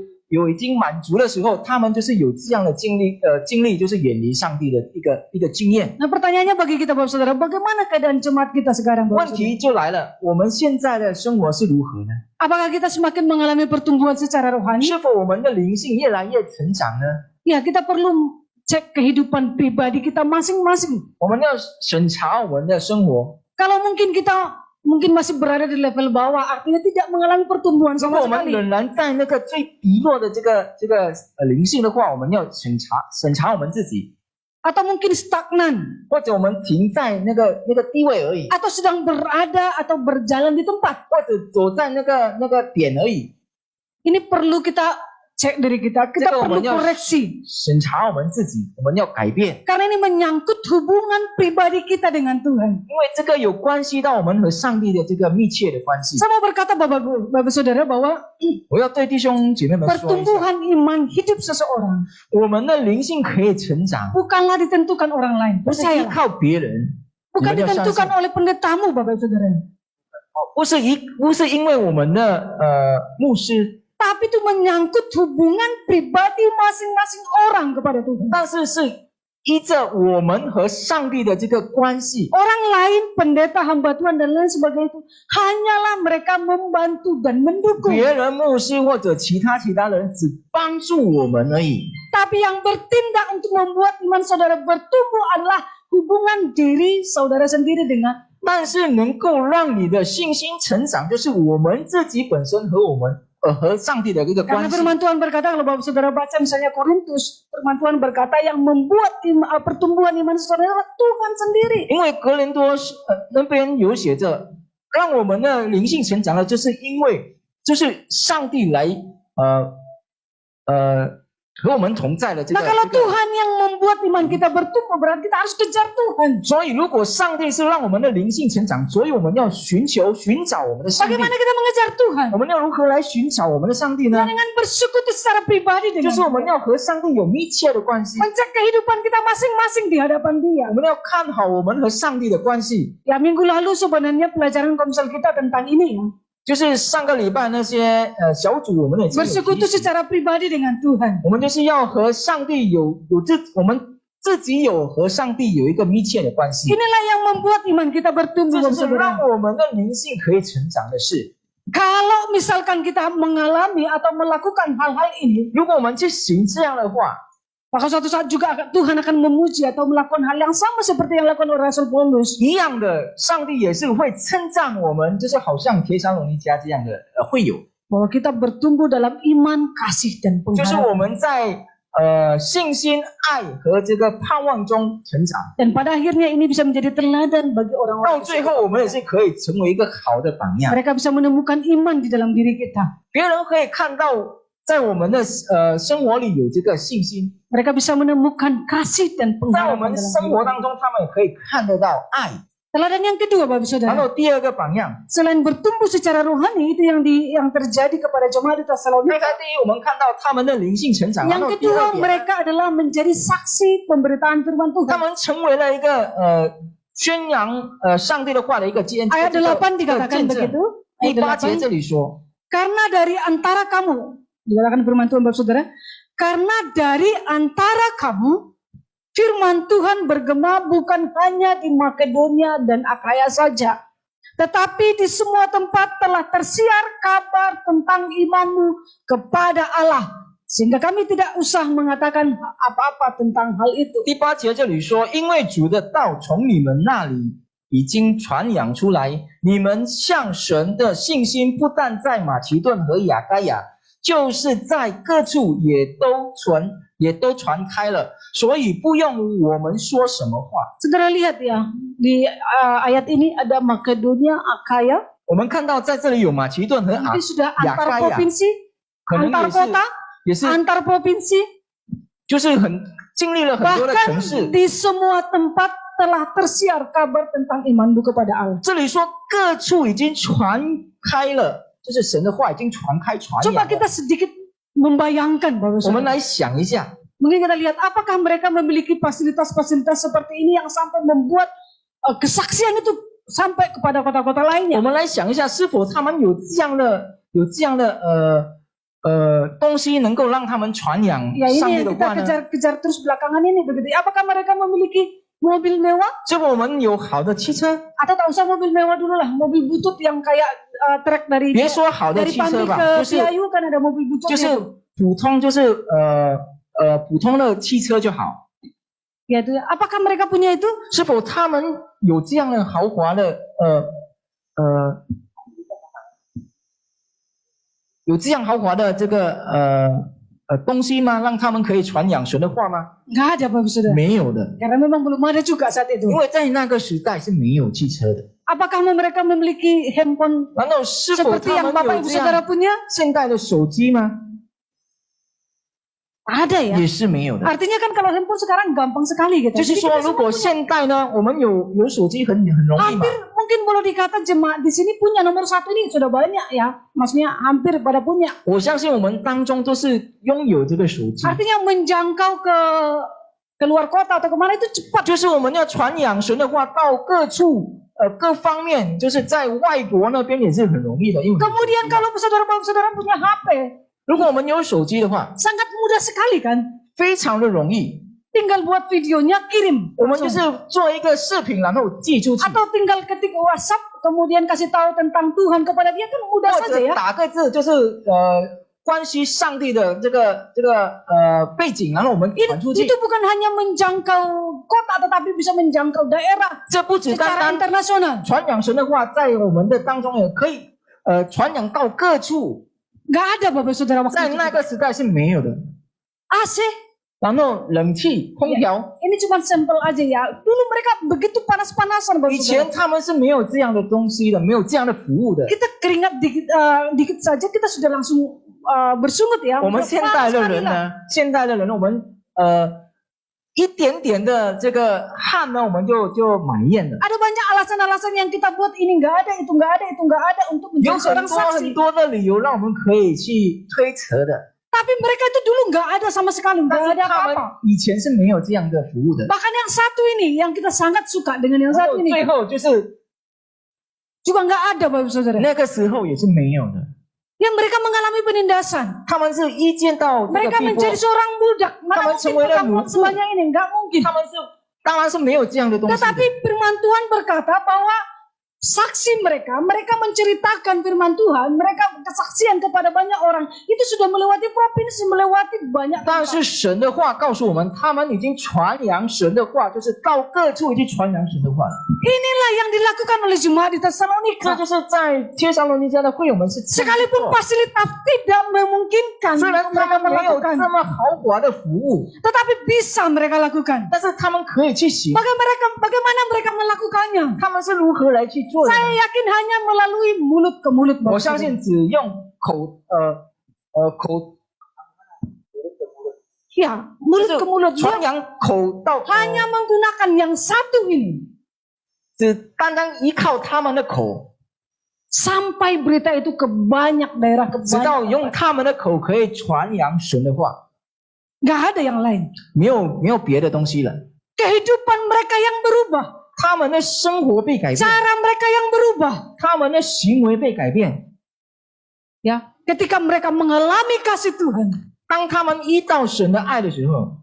已经满足的时候，他们就是有这样的经历就是远离上帝的一个经验。 Nah pertanyaannya bagi kita Bapak Saudara, bagaimana keadaan jemaat kita sekarang Bapak 问 Saudara? 题就来了，我们现在的生活是如何呢？ Apakah kita semakin mengalami pertumbuhan secara rohani? 是否我们的灵性越来越成长呢？ Ya kita perlu cek kehidupan pribadi kita masing-masing. 我们要审查我们的生活。 Kalau mungkin kita mungkin masih berada di level bawah, artinya tidak mengalami pertumbuhan 如果 sama 我们 sekali. 仍然在那个最低落的这个灵性的话，我们要审查我们自己， Atau mungkin stagnan, 或者我们停在那个地位而已， atau sedang berada atau berjalan di tempat. 或者走在那个点而已。 Ini perlu kita cek diri kita, kita Jadi, perlu omongnya- koreksi. 审查我们自己，我们要改变， Karena ini menyangkut hubungan pribadi kita dengan Tuhan. 因为这个有关系到我们和上帝的这个密切的关系。 Saya mau berkata Bapak Saudara bahwa 我要对弟兄姐妹们说一下， pertumbuhan iman hidup seseorang 我们的灵性可以成长， bukanlah ditentukan orang lain. 不是依 Percayalah. 靠别人， Bukan 你们要相信 ditentukan oleh pendetamu Bapak Saudara. 不是因为我们的牧师， Tapi itu menyangkut hubungan pribadi masing-masing orang kepada Tuhan. 但是是依着我们和上帝的这个关系。 Orang lain, pendeta, hamba Tuhan dan lain sebagainya itu hanyalah mereka membantu dan mendukung. 别人牧师或者其他人只帮助我们而已， Tapi yang bertindak untuk membuat iman saudara bertumbuh adalah hubungan diri saudara sendiri dengan 但是能够让你的信心成长，就是我们自己本身和和上帝的这个 Karena 关系。 firman Tuhan berkata, kalau Bapak Saudara baca misalnya Korintus, firman Tuhan berkata yang membuat pertumbuhan iman saudara adalah Tuhan sendiri. 因为格林多那边有写着，让我们的灵性成长了，就是因为就是上帝来和我们同在的这 Nah 个。 kalau Tuhan yang membuat iman kita bertumbuh, berarti kita harus kejar Tuhan. 所以如果上帝是让我们的灵性成长，所以我们要寻找我们的上帝。 Bagaimana kita mengejar Tuhan? 我们要如何来寻找我们的上帝呢？ Dengan bersekutu secara pribadi 就 dengan 是我们要和上帝有密切的关系， mencek kehidupan kita masing-masing di hadapan Dia. 我们要看好我们和上帝的关系。 Ya minggu lalu sebenarnya pelajaran komsel kita tentang ini ya. 就是上个礼拜那些小组，我们也 Bersekutu secara pribadi dengan Tuhan. 我们就是要和上帝我们自己有和上帝有一个密切的关系， Inilah yang membuat iman kita 这 bertumbuh 就是 saudara. 让我们的灵性可以成长的事。 Kalau misalkan kita mengalami atau melakukan hal-hal ini, 如果我们去行这样的话， maka suatu saat juga Tuhan akan memuji atau melakukan hal yang sama seperti yang dilakukan oleh Rasul Paulus. 一样的，上帝也是会称赞我们，就是好像帖撒罗尼迦这样的会有， Bahwa kita bertumbuh dalam iman, kasih, dan 就是我 pengharapan. 们在信心、爱和这个盼望中成长， Dan pada akhirnya ini bisa menjadi teladan bagi 到 orang-orang. 最后我们也是可以成为一个好的榜样， Mereka bisa menemukan iman di dalam diri kita. 别人可以看到在我们的生活里有这个信心， Mereka bisa menemukan kasih dan 在我 pengharapan 们 dalam 生活 hidup. 当中，他们也可以看得到爱。 Teladan yang kedua, Bapak 然 Saudara. 后第二个榜样， Selain bertumbuh secara rohani, itu yang terjadi kepada jemaat di 刚 Tesalonika. 才第一我们看到他们的灵性成长，然后 Yang 第二 kedua, 点， mereka adalah menjadi saksi pemberitaan firman 他 Tuhan. 们成为了一个宣扬上帝的话的一个见 Ayat 8 dikatakan 见证。 begitu. 第 Ayat 八节 8. 这里说， Karena dari antara kamu, dikatakan firman Tuhan Bapak Saudara, karena dari antara kamu, firman Tuhan bergema bukan hanya di Makedonia dan Akaya saja, tetapi di semua tempat telah tersiar kabar tentang imanmu kepada Allah, sehingga kami tidak usah mengatakan apa-apa tentang hal itu. 第八节这里说，因为主的道从你们那里已经传扬出来，你们向神的信心不但在马其頓和雅该亚，就是在各处也都传开了，所以不用我们说什么话。 Saudara lihat ya, di ayat ini ada Makedonia, Akaya, 我们看到在这里有马其顿和 mungkin sudah antar Akaya provinsi, 可能 antar kota, 也是 antar provinsi, 就是经历了很多的城市 bahkan。di semua tempat telah tersiar kabar tentang imanmu kepada Allah. 这里说各处已经传开了，就是神的话已经传扬 Coba 了。 kita sedikit membayangkan, Bapak 我们 Saudara. 来想一下， Mungkin kita lihat apakah mereka memiliki fasilitas-fasilitas seperti ini yang sampai membuat kesaksian itu sampai kepada kota-kota 我 lainnya. 们来想一下，是否他们有这样的东西能够让他们传扬 Ya 上 ini 帝 yang 的 kita 话呢？ kejar terus belakangan ini begitu. Apakah mereka memiliki mobil mewah? 是否我们有好的汽车？ Atau tak usah mobil mewah dulu lah, mobil butut yang kayak truk dari 别说好的 dari 汽车 Pandi 吧， ke 就是 Piayu kan ada mobil 就 bututnya 是 tuh. 普通，就是普通的汽车就好。 Ya itu. Apakah mereka punya itu? 是否他们有这样的豪华的有这样豪华的这个东西吗？让他们可以传扬神的话吗？ Nggak ada Bapak Saudara. 没有的， Karena memang belum ada juga saat itu. 因为在那个时代是没有汽车的。 Apakah mereka memiliki handphone 难道是否 seperti 他 yang 们 Bapak 有 Ibu 这 Saudara 样 punya? 现代的手机吗？ Ada ya. 也是没有的。 Artinya kan kalau handphone sekarang gampang sekali gitu. 就是 Jadi 说， kita 如 semua 果 punya. 现代呢，我们有手机很容易嘛 Hampir。mungkin boleh dikata jemaat di sini punya nomor 1 ini sudah banyak ya. Maksudnya hampir pada punya. 我相信我们当中都是拥有这个手机， Artinya menjangkau ke luar kota atau kemana itu cepat. 就是我们要传扬神的话到各处，各方面，就是在外国那边也是很容易的。因为 Kemudian kalau saudara-saudara punya HP, 如果我们有手机的话， sangat mudah sekali kan. 非常的容易， Tinggal buat videonya kirim. 我们就是做一个视频，然后寄出去， Atau tinggal ketik WhatsApp, kemudian kasih tahu tentang Tuhan kepada dia kan mudah 或 saja 者 ya. 打个字，就是关系上帝的这个背景，然后我们传出去 Itu。bukan hanya menjangkau kota, tetapi bisa menjangkau daerah 这不只单 secara 单 internasional. 传扬神的话，在我们的当中也可以传扬到各处。 Nggak ada Bapak Saudara 在 waktu 那 itu. 个时代是没有的。 AC, 然后冷气、空调， ini cuma sampel aja ya. Dulu mereka begitu panas-panasan Bapak 以前 Saudara. 他们是没有这样的东西的，没有这样的服务的。 Kita keringat dikit saja kita sudah langsung bersungut ya. 我们 Udah 现 panas 代的 sekali 人 lah. 呢，现代的人我们一点点的这个汗呢，我们就埋怨了。 Ada banyak alasan-alasan yang kita buat ini nggak ada, itu nggak ada, itu nggak ada untuk 有 menjadi 很 seorang 多 saksi. 很多的理由让我们可以去推测的， Tapi mereka itu dulu nggak ada sama sekali, 但 nggak 是 ada 他们 apa-apa. 以前是没有这样的服务的。 Bahkan yang satu ini, yang kita sangat suka dengan yang 然 satu 后 ini, 最后就是 juga nggak ada Bapak Saudara. 那个时候也是没有的， Yang mereka mengalami penindasan. 他们是一见到这个 Mereka 逼迫， menjadi seorang budak. Mana Kamu mungkin semuanya pertemuan lucu. sebanyak ini? Nggak mungkin. 他们是当然是没有这样的东西的。 Tetapi firman Tuhan berkata bahwa saksi mereka menceritakan firman Tuhan, mereka kesaksian kepada banyak orang, itu sudah melewati provinsi, melewati banyak 但 tempat. 是神的话告诉我们，他们已经传扬神的话，就是到各处已经传扬神的话了。 Inilah yang dilakukan oleh jemaat di 这 Tesalonika. 就是在帖撒罗尼迦的会友们是这样 Sekalipun 做 fasilitas tidak memungkinkan 虽然 untuk 他 mereka 们没有 melakukan, 这么豪华的服务， tetapi bisa mereka lakukan. 但是他们可以去行。 Bagaimana mereka melakukannya? 他们是如何来去做的呢？ Saya yakin hanya melalui mulut ke mulut. 我 Bapak 相 Saudara. 信只用口 Ya, mulut ke mulut. 传 Dia 扬口到 hanya menggunakan yang satu ini. 只单单依靠他们的口， Sampai berita itu ke banyak daerah, ke 直到 banyak 用他们的口可以传扬神的话， nggak ada yang lain. 没有别的东西了。 Kehidupan mereka yang berubah, 他们的生活被改变， cara mereka yang berubah. 他们的行为被改变。 Ya, ketika mereka mengalami kasih Tuhan, 当他们依到神的爱的时候，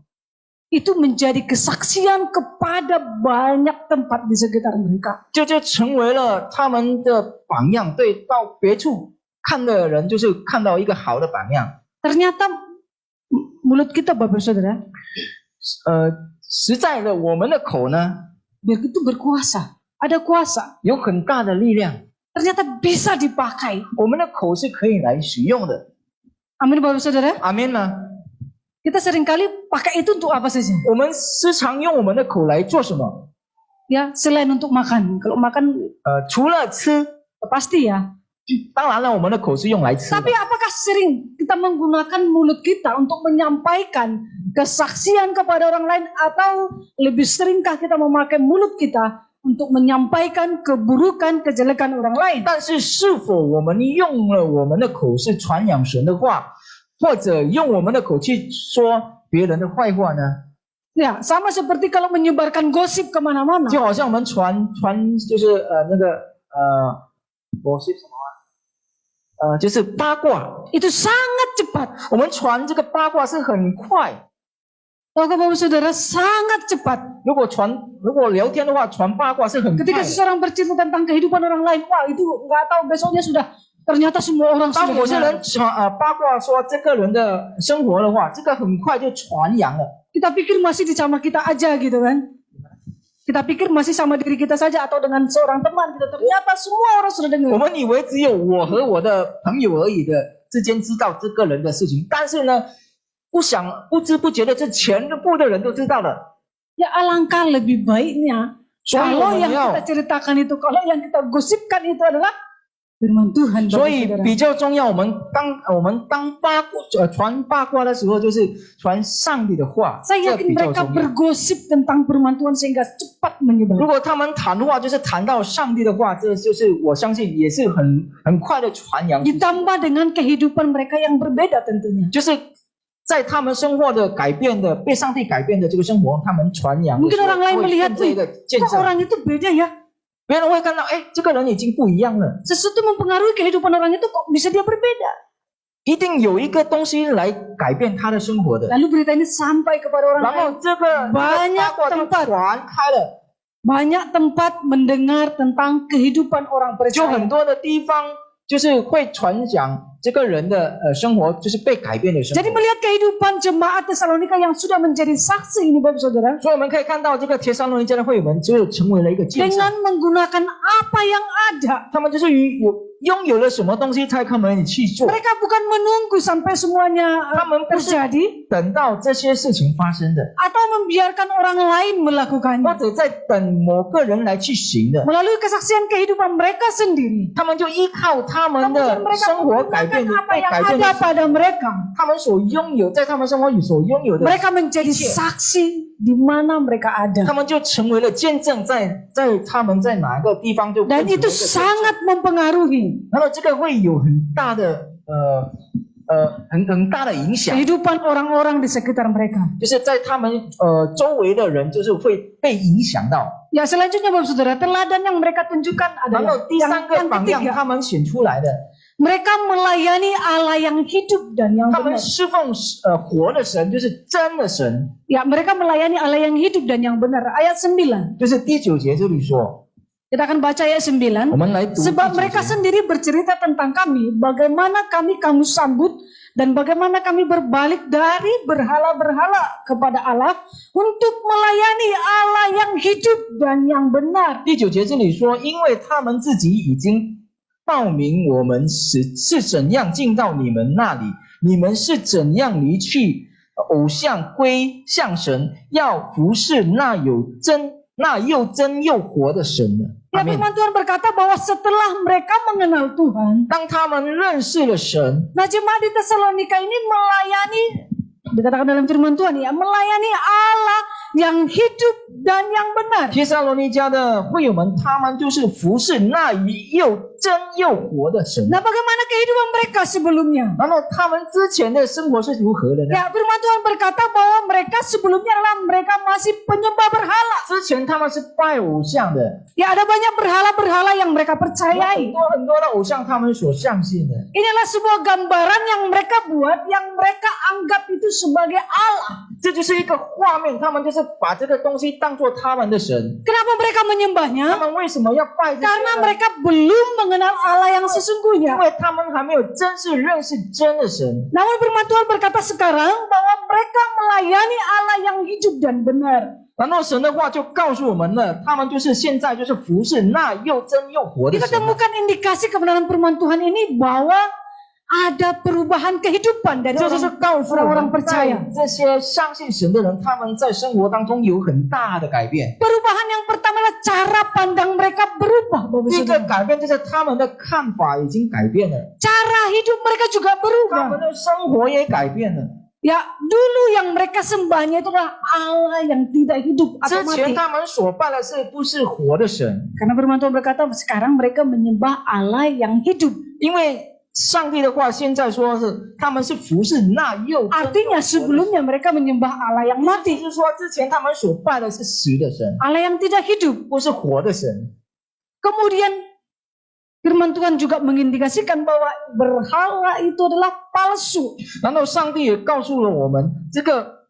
itu menjadi kesaksian kepada banyak tempat di sekitar mereka. 就成为了他们的榜样，对到别处看的人就是看到一个好的榜样。 Ternyata mulut kita Bapak Saudara, 实在的，我们的口呢 begitu berkuasa, ada kuasa. 有很大的力量， Ternyata bisa dipakai. 我们的口是可以来使用的。 Amin Bapak Saudara. 阿门吗？ Kita seringkali pakai itu untuk apa saja? 我们时常用我们的口来做什么？ Ya, selain untuk makan. Kalau makan 除了吃， pasti ya. 当然了，我们的口是用来吃的。 Tapi apakah sering kita menggunakan mulut kita untuk menyampaikan kesaksian kepada orang lain, atau lebih seringkah kita memakai mulut kita untuk menyampaikan keburukan, kejelekan orang lain? 但是，是否我们用了我们的口是传扬神的话，或者用我们的口去说别人的坏话呢？ Ya, sama seperti kalau menyebarkan gosip kemana-mana. 就好像我们传就是gosip 什么就是八卦。 Itu sangat cepat. 我们传这个八卦是很快， Tahukah Bapak Saudara, sangat cepat. 如果聊天的话，传八卦是很快 Ketika 的。 seseorang bercerita tentang kehidupan orang lain, wah itu nggak tahu besoknya sudah ternyata semua orang 当 sudah 某些 dengar. 人八卦说这个人的生活的话，这个很快就传扬了。 Kita pikir masih di sama kita aja gitu kan. Kita pikir masih sama diri kita saja atau dengan seorang teman kita. Ternyata semua orang sudah 我 dengar. 们以为只有我和我的朋友而已的之间知道这个人的事情，但是呢，不知不觉的，这全部的人都知道了。 Ya alangkah lebih baiknya 所以我 kalau 们 yang 要 kita ceritakan itu, kalau yang kita gosipkan itu adalah firman Tuhan. 所 Bapak 以 Saudara. 比较重要，我们当传八卦的时候，就是传上帝的话， Saya 这 yakin 比较 mereka 重要。 bergosip tentang firman Tuhan sehingga cepat menyebar. 如果他们谈话就是谈到上帝的话，这就是我相信也是很快的传扬出去， Ditambah dengan kehidupan mereka yang berbeda tentunya. 就是在他们生活的改变的被上帝改变的这个生活，他们传扬的 Mungkin 时候 orang lain 会 melihat, 跟这个见 kok 证， orang itu beda ya? 别人会看到，哎，这个人已经不一样了， Sesuatu mempengaruhi kehidupan orang itu kok bisa dia berbeda. 一定有一个东西来改变他的生活的。 Lalu berita ini sampai kepada orang 然 lain. 后这个 banyak 八卦就 tempat 传开了， Banyak tempat mendengar tentang kehidupan orang 就 percaya. 很多的地方就是会传讲这个人的生活，就是被改变的生 Jadi 活。 melihat kehidupan jemaat Tesalonika yang sudah menjadi saksi ini Bapak Saudara, 所以我们可以看到，这个帖撒罗尼迦的会友们就成为了一个见证， dengan menggunakan apa yang ada. 他们就是拥有了什么东西，才他们去做。 Mereka bukan menunggu sampai semuanya 他们不是 terjadi 等到这些事情发生的， atau membiarkan orang lain 或 melakukannya. 者在等某个人来去行的。 Melalui kesaksian kehidupan mereka sendiri. 他们就依靠他们 Kemudian 的 mereka 生活改变 menggunakan 的 apa 被 yang 改变 ada 的， pada mereka. 他们所拥有，在他们生活里所拥有的， Mereka menjadi saksi di mana mereka 他 ada. 们就成为了见证，在他们在哪个地方就变 Dan 成了一个 itu 见证。 sangat mempengaruhi 然后这个会有很大的很大的影响， kehidupan orang-orang di sekitar mereka. 就是在他们周围的人就是会被影响到。 Ya selanjutnya Bapak Saudara, teladan yang mereka tunjukkan 然 adalah 后第三个 yang 榜样， ketiga. 他们选出来的， Mereka melayani Allah yang hidup dan yang 他们 benar. 侍奉活的神，就是真的神。 Ya, mereka melayani Allah yang hidup dan yang benar. Ayat 9. 就是第9节这里说， Kita akan baca ayat 9. 我们来读第 Sebab 9 mereka 节。 sendiri bercerita tentang kami, bagaimana kamu sambut dan bagaimana kami berbalik dari berhala-berhala kepada Allah untuk melayani Allah yang hidup dan yang benar. 第9节这里说，因为他们自己已经报明我们是怎样进到你们那里，你们是怎样离去偶像归向神，要服侍那又真又活的神呢。 Ya, 阿们。 firman Tuhan berkata bahwa setelah mereka mengenal Tuhan, 当他们认识了神， nah jemaat di Tesalonika ini melayani, dikatakan dalam firman Tuhan ya, melayani Allah yang hidup dan yang benar. 帖撒罗尼迦的会友们，他们就是服侍那又真又活的神。 Nah, bagaimana kehidupan mereka sebelumnya? 然后他们之前的生活是如何的呢？ Ya, firman Tuhan berkata bahwa mereka sebelumnya adalah mereka masih penyembah berhala. 之前他们是拜偶像的， Ya, ada banyak berhala-berhala yang mereka 有很 percayai. 多很多的偶像，他们所相信的。 Inilah sebuah gambaran yang mereka buat, yang mereka anggap itu sebagai Allah. 这就是一个画面，他们就是把这个东西当做他们的神。 Kenapa mereka 他 menyembahnya? 们为什么要拜这些 Karena 呢？ mereka belum mengenal Allah yang 因 sesungguhnya. 为他们还没有真是认识真的神。 Namun firman Tuhan berkata sekarang bahwa mereka melayani Allah yang hidup dan benar. 然后神的话就告诉我们了，他们就是现在就是服侍那又真又活的 Kita 神。 temukan indikasi kebenaran firman Tuhan ini bahwa ada perubahan kehidupan dari 这就是 orang, 告诉我 orang-orang 们， percaya. 这些相信神的人，他们在生活当中有很大的改变。 Perubahan yang pertama adalah cara pandang mereka berubah, Bapak 第一个 Saudara. 改变就是他们的看法已经改变了， Cara hidup mereka juga 他们 berubah. 的生活也改变了。 Ya, dulu yang mereka sembahnya itu adalah Allah yang tidak hidup 之 atau mati. 前他们所拜的是不是活的神？ Karena firman Tuhan berkata sekarang mereka menyembah Allah yang hidup. 因为上帝的话现在说是他们是服侍那又真 Artinya sebelumnya mereka menyembah Allah yang 意 mati. 思是说之前他们所拜的是死的神， Allah yang tidak hidup. 不是活的神。 Kemudian firman Tuhan juga mengindikasikan bahwa berhala itu adalah palsu. 然后上帝也告诉了我们，这个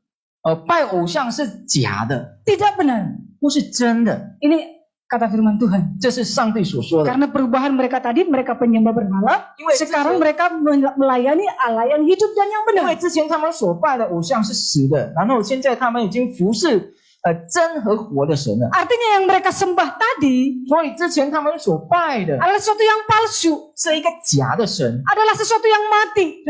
拜偶像是假的， Tidak benar. 不是真的。 Ini kata firman Tuhan. 这是上帝所说的。 Karena perubahan mereka tadi, mereka penyembah berhala. 因为之 Sekarang 前 mereka melayani Allah yang hidup dan yang 因为 benar. 之前他们所拜的偶像是死的，然后现在他们已经服侍真和活的神了。 Artinya yang mereka sembah tadi 所以之前他们所拜的 adalah sesuatu yang palsu, 是一个假的神， adalah sesuatu yang mati.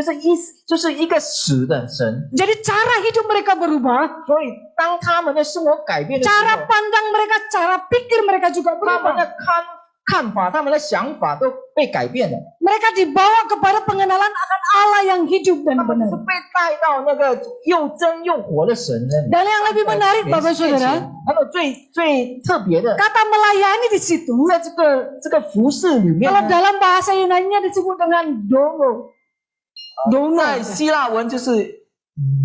就是一个死的神。 Jadi cara hidup mereka berubah, 所以当他们的生活改变的时 cara 候， pandang mereka, cara pikir mereka juga 他们 berubah. 的看法、他们的想法都被改变了。 Mereka dibawa kepada pengenalan akan Allah yang hidup dan 他们 benar. 是被带到那个又真又活的神那里。 Dan yang lebih menarik, Bapak Saudara, 还有最特别的， kata melayani di situ, 在这个服饰里面 kalau 呢， dalam bahasa Yunani-nya disebut dengan dono. Dono. 在希腊文就是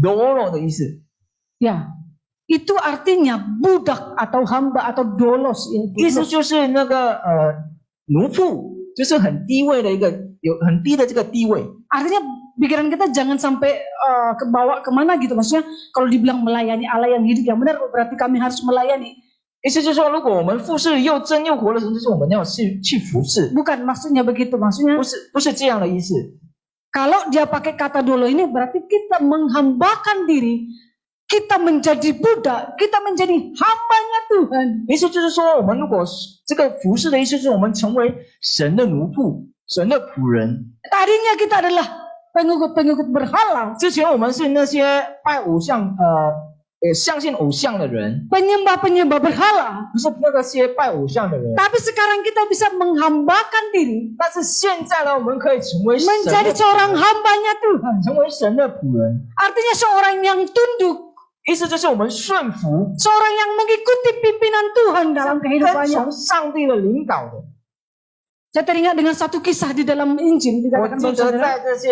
dolo 的意思。 Ya, itu artinya budak atau hamba atau dolos. Ya, 意思就是那个奴仆，就是很低位的一个有很低的这个地位。 Artinya pikiran kita jangan sampai kebawa kemana gitu. Maksudnya kalau dibilang melayani Allah yang hidup yang benar, berarti kami harus melayani. 意思就是说，如果我们服侍又真又活的神，就是我们要去服侍， Bukan maksudnya begitu. Maksudnya 不是这样的意思。 kalau dia pakai kata dolo ini berarti kita menghambakan diri, kita menjadi budak, kita menjadi hambanya Tuhan. 意思就是说，我们如果这个服侍的意思，就是我们成为神的奴仆、神的仆人。 Tadinya kita adalah pengikut-pengikut berhala, 之前我们是那些拜偶像、相信偶像的人， penyembah-penyembah berhala. 不是那些拜偶像的人。 Tapi sekarang kita bisa menghambakan diri, 但是现在呢，我们可以成为神的 menjadi 仆 seorang 人， hambanya Tuhan. 成为神的仆人。 Artinya seorang yang tunduk, 意思就是我们顺服， seorang yang mengikuti pimpinan Tuhan dalam 跟 kehidupannya. 从上帝的领导的。 Saya teringat dengan satu kisah di dalam Injil 我 dikatakan 记 bahwa 得 saudara, 在这些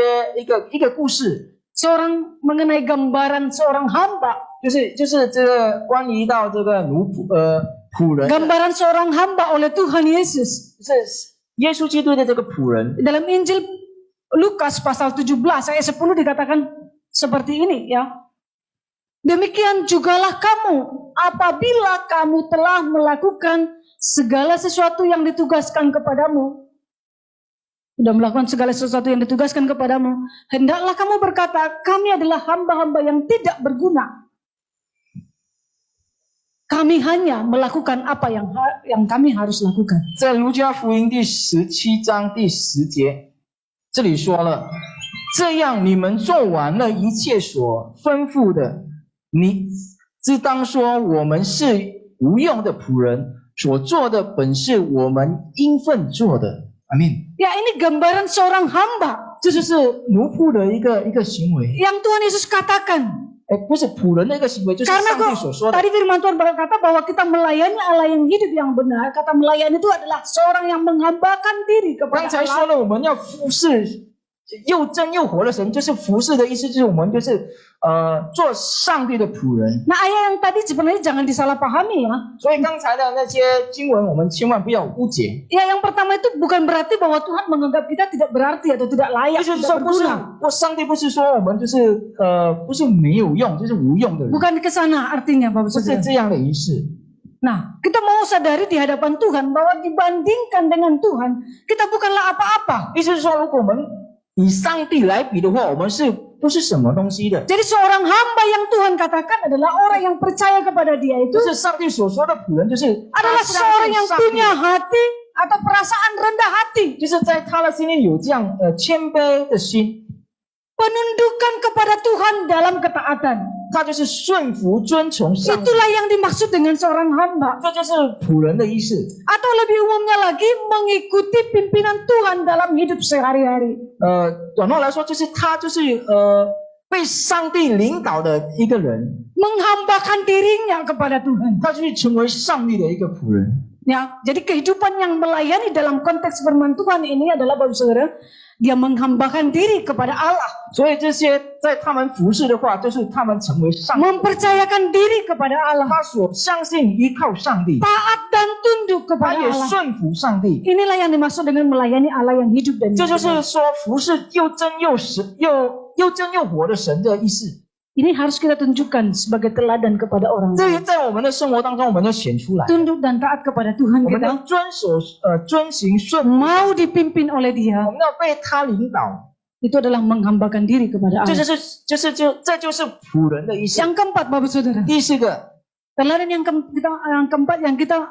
一个故事， seorang mengenai gambaran seorang hamba, 就是这个关于到这个仆人， gambaran seorang hamba oleh Tuhan Yesus. 是耶稣基督的这个仆人。 Dalam Injil Lukas pasal 17 ayat 10 dikatakan seperti ini ya. Demikian jugalah kamu apabila kamu telah melakukan segala sesuatu yang ditugaskan kepadamu. Sudah melakukan segala sesuatu yang ditugaskan kepadamu. Hendaklah kamu berkata, kami adalah hamba-hamba yang tidak berguna. Kami hanya melakukan apa yang kami harus lakukan. 在路加福音第17章第10节，这里说了，这样你们做完了一切所吩咐的，你只当说我们是无用的仆人，所做的本是我们应份做的。阿门。 Ya, ini gambaran seorang hamba 这就是奴仆的一个行为， yang Tuhan Yesus katakan. 不是仆人的一个行为，就是 Karena 上帝所说的。 tadi firman Tuhan berkata bahwa kita melayani Allah yang hidup yang benar. Kata melayani itu adalah seorang yang menghambakan diri 刚 kepada 才说 Allah. 了，我们要服侍又真又活的神，就是服侍的意思，就是我们就是做上帝的仆人。 Nah, ayat yang tadi sebenarnya jangan disalahpahami ya. 所以刚才的那些经文，我们千万不要误解。 Ya, yang pertama itu bukan berarti bahwa Tuhan menganggap kita tidak berarti atau tidak 意 layak, 思是 tidak 说，不是 berguna. 上帝不是说我们就是不是没有用，就是无用的人， Bukan ke sana artinya, Bapak 不是 Saudara. 这样的仪式。 Nah, kita mau sadari di hadapan Tuhan bahwa dibandingkan dengan Tuhan, kita bukanlah apa-apa. 意思是说，如果我们以上帝来比的话，我们是不是什么东西的？ Jadi seorang hamba yang Tuhan katakan adalah orang yang percaya kepada Dia itu 就是上帝所说的仆人，就是 adalah 他相 seseorang 信 yang 上帝 punya hati atau perasaan rendah hati, 就是在他的心里有这样谦卑的心， penundukan kepada Tuhan dalam ketaatan. 他就是顺服遵从上帝， Itulah yang dimaksud dengan seorang hamba. 这就是仆人的意思。 Atau lebih umumnya lagi mengikuti pimpinan Tuhan dalam hidup sehari-hari. 短话来说，就是他就是被上帝领导的一个人， Menghambakan dirinya kepada Tuhan. 他就是成为上帝的一个仆人。 Ya, jadi kehidupan yang melayani dalam konteks firman Tuhan ini adalah Bapak Saudara, dia menghambakan diri kepada Allah, 所以这些在他们服侍的话，就是他们成为上帝， mempercayakan diri kepada Allah, 他所相信依靠上帝， taat dan tunduk 他 kepada 也 Allah. 顺服上帝。 Inilah yang dimaksud dengan melayani Allah yang hidup dan 这 yang 就 benar. 是说服侍又真又实又真又活的神的意思。 Ini harus kita tunjukkan sebagai teladan kepada orang 这 lain. 个在我们的生活当中，我们要显出来， Tunduk dan taat kepada Tuhan 我们要 kita, 遵行顺服， mau dipimpin oleh 我 Dia, 们要被他领导。 itu adalah menghambakan diri kepada 这 Allah. 就是仆人的意思。 Yang keempat, Bapak Saudara, 第四个， Teladan yang keempat yang kita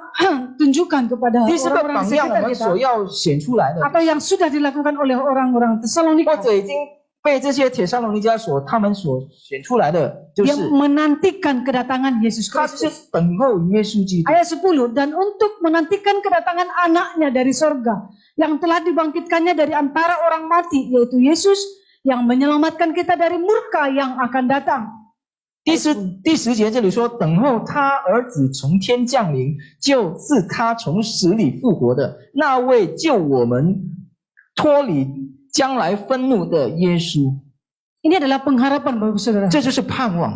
tunjukkan kepada 第四个 orang-orang 榜样，我 sekitar 们 kita 所要显出来的， apa yang sudah dilakukan oleh orang-orang 或 Tesalonika 者已经被这些铁山罗尼迦他们所选出来的，就 yang 是 menantikan kedatangan Yesus 他就 Kristus. 是等候耶稣基督。 Ayat 10, dan untuk menantikan kedatangan anaknya dari sorga yang telah dibangkitkannya dari antara orang mati, yaitu Yesus yang menyelamatkan kita dari murka yang akan datang. 第10节这里说，等候他儿子从天降临，就是他从死里复活的那位救我们脱离将来愤怒的耶稣。 Ini adalah pengharapan Bapak Saudara. 这就是盼望。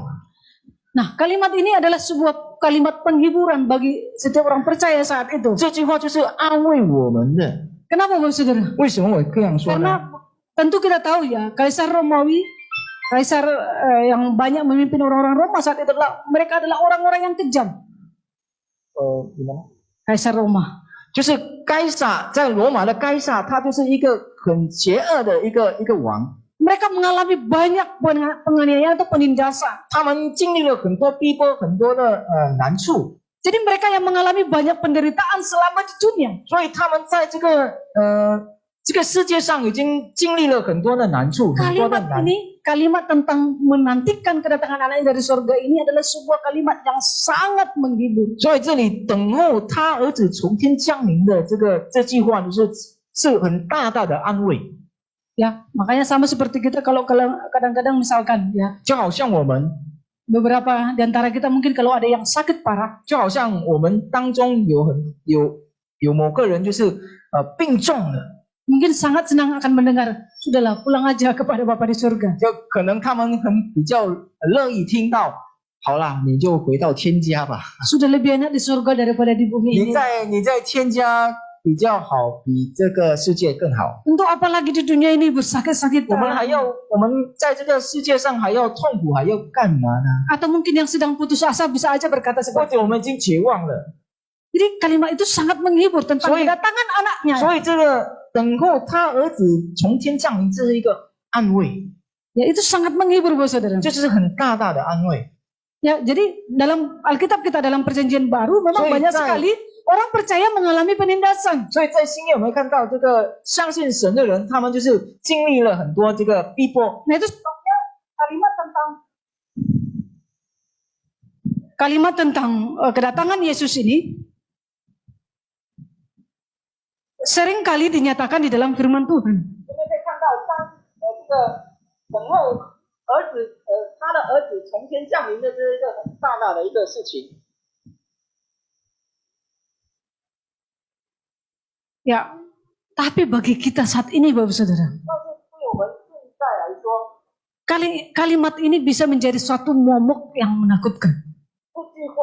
Nah, kalimat ini adalah sebuah kalimat penghiburan bagi setiap orang percaya saat itu. 这句话就是安慰我们的。 Kenapa Bapak Saudara? 为什么我这样说呢？ Karena tentu kita tahu ya, Kaisar Romawi, Kaisar yang banyak memimpin orang-orang Roma saat itu mereka adalah orang-orang yang kejam. gimana？ Kaisar Roma. 就是该撒，在罗马的该撒，他就是一个很邪恶的一个王。 Mereka mengalami banyak penganiayaan atau penindasan. 他们经历了很多逼迫，很多的难处， Jadi mereka yang mengalami banyak penderitaan selama di dunia. 所以他们在这个世界上已经经历了很多的难处，很多的 Kalimat 难。 ini, kalimat tentang menantikan kedatangan anaknya dari surga ini adalah sebuah kalimat yang sangat menghibur. 所以这里等候他儿子从天降临的这句话，是很大大的安慰。 Ya, makanya sama seperti kita kalau kadang-kadang misalkan ya, 就好像我们， beberapa di antara kita mungkin kalau ada yang sakit parah, 就好像我们当中有某个人就是病重了。 mungkin sangat senang akan mendengar, sudahlah pulang aja kepada Bapa di surga. 就可能他们比较乐意听到，好啦，你就回到天家吧。 Sudah lebih enak di surga daripada di bumi 你 ini. 在天家比较好，比这个世界更好。 Untuk apa lagi di dunia ini 我们 bersakit-sakitan? 我们在这个世界上还要痛苦，还要干嘛呢？ Atau mungkin yang sedang putus asa bisa aja berkata 或 seperti 者我们已经绝望了。 Jadi kalimat itu sangat menghibur tentang Sorry. kedatangan anaknya. 所以这个等候他儿子从天降临，这是一个安慰， Ya, itu sangat menghibur Bapak Saudara. 这就是很大大的安慰。 Ya, jadi dalam Alkitab kita dalam Perjanjian Baru memang Sorry, banyak Zai. sekali orang percaya mengalami penindasan. 所以在新约我们会看到，这个相信神的人，他们就是经历了很多这个逼迫。 Nah, itu sebabnya kalimat tentang kedatangan Yesus ini sering kali dinyatakan di dalam firman Tuhan. 我们可以看到，当这个等候他的儿子从天降临的，这是一个很大大的一个事情。 Ya, tapi bagi kita saat ini Bapak Saudara, 但是对我们现在来说， kalimat ini bisa menjadi suatu momok yang menakutkan. 这句话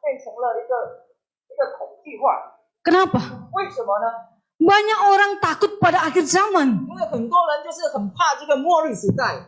变成了一个恐惧话。 Kenapa? 为什么呢？ Banyak orang takut pada akhir zaman. 因为很多人就是很怕这个末日时代，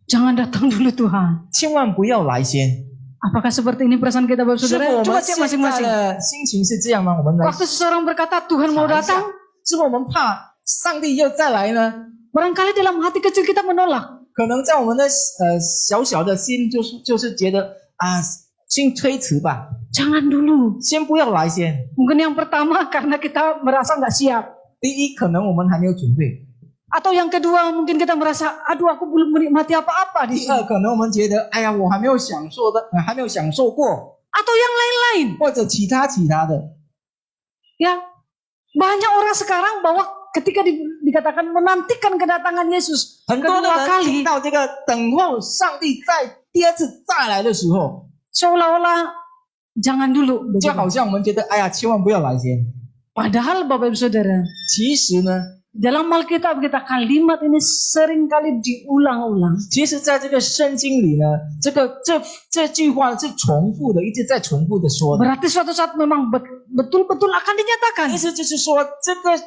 Jangan datang dulu Tuhan. 千万不要来先。 Apakah seperti ini perasaan kita Bapak 是否 Saudara? 我 Coba 们 cek 现在 masing-masing. 的心情是这样吗？我们来 Waktu seseorang berkata Tuhan mau 查一下 datang, 是否我们怕上帝又再来呢？ barangkali dalam hati kecil kita menolak. 可能在我们的小小的心就是觉得啊，先推迟吧， Jangan dulu. 先不要来先。 Mungkin yang pertama karena kita merasa nggak siap. 第一，可能我们还没有准备； Atau yang kedua mungkin kita merasa, aduh aku belum menikmati apa-apa di 第二， sini. 可能我们觉得，哎呀，我还没有享受过， Atau yang lain-lain. 或者其他的。 Ya, banyak orang sekarang bahwa ketika dikatakan menantikan kedatangan Yesus 很多的 kedua 人 kali, 听到这个等候上帝在第二次再来的时候， seolah-olah jangan dulu. 就好像我们觉得，哎呀，千万不要来先。 Padahal Bapak Ibu Saudara, 其实呢， dalam Alkitab kita kalimat ini sering kali diulang-ulang. 其实在这个圣经里呢，这句话是重复的，一直在重复的说的。 Berarti suatu saat memang betul-betul akan dinyatakan. 意思就是说，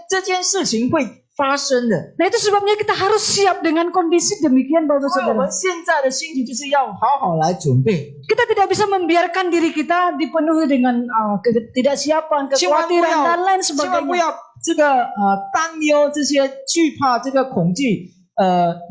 这件事情会发生的。 Nah itu sebabnya kita harus siap dengan kondisi demikian Bapak 所以我 Saudara. 们现在的心情就是要好好来准备， Kita tidak bisa membiarkan diri kita dipenuhi dengan ketidaksiapan, 千万不 kekhawatiran 要 dan lain 千万不 sebagainya. 要这个担忧、这些惧怕、这个恐惧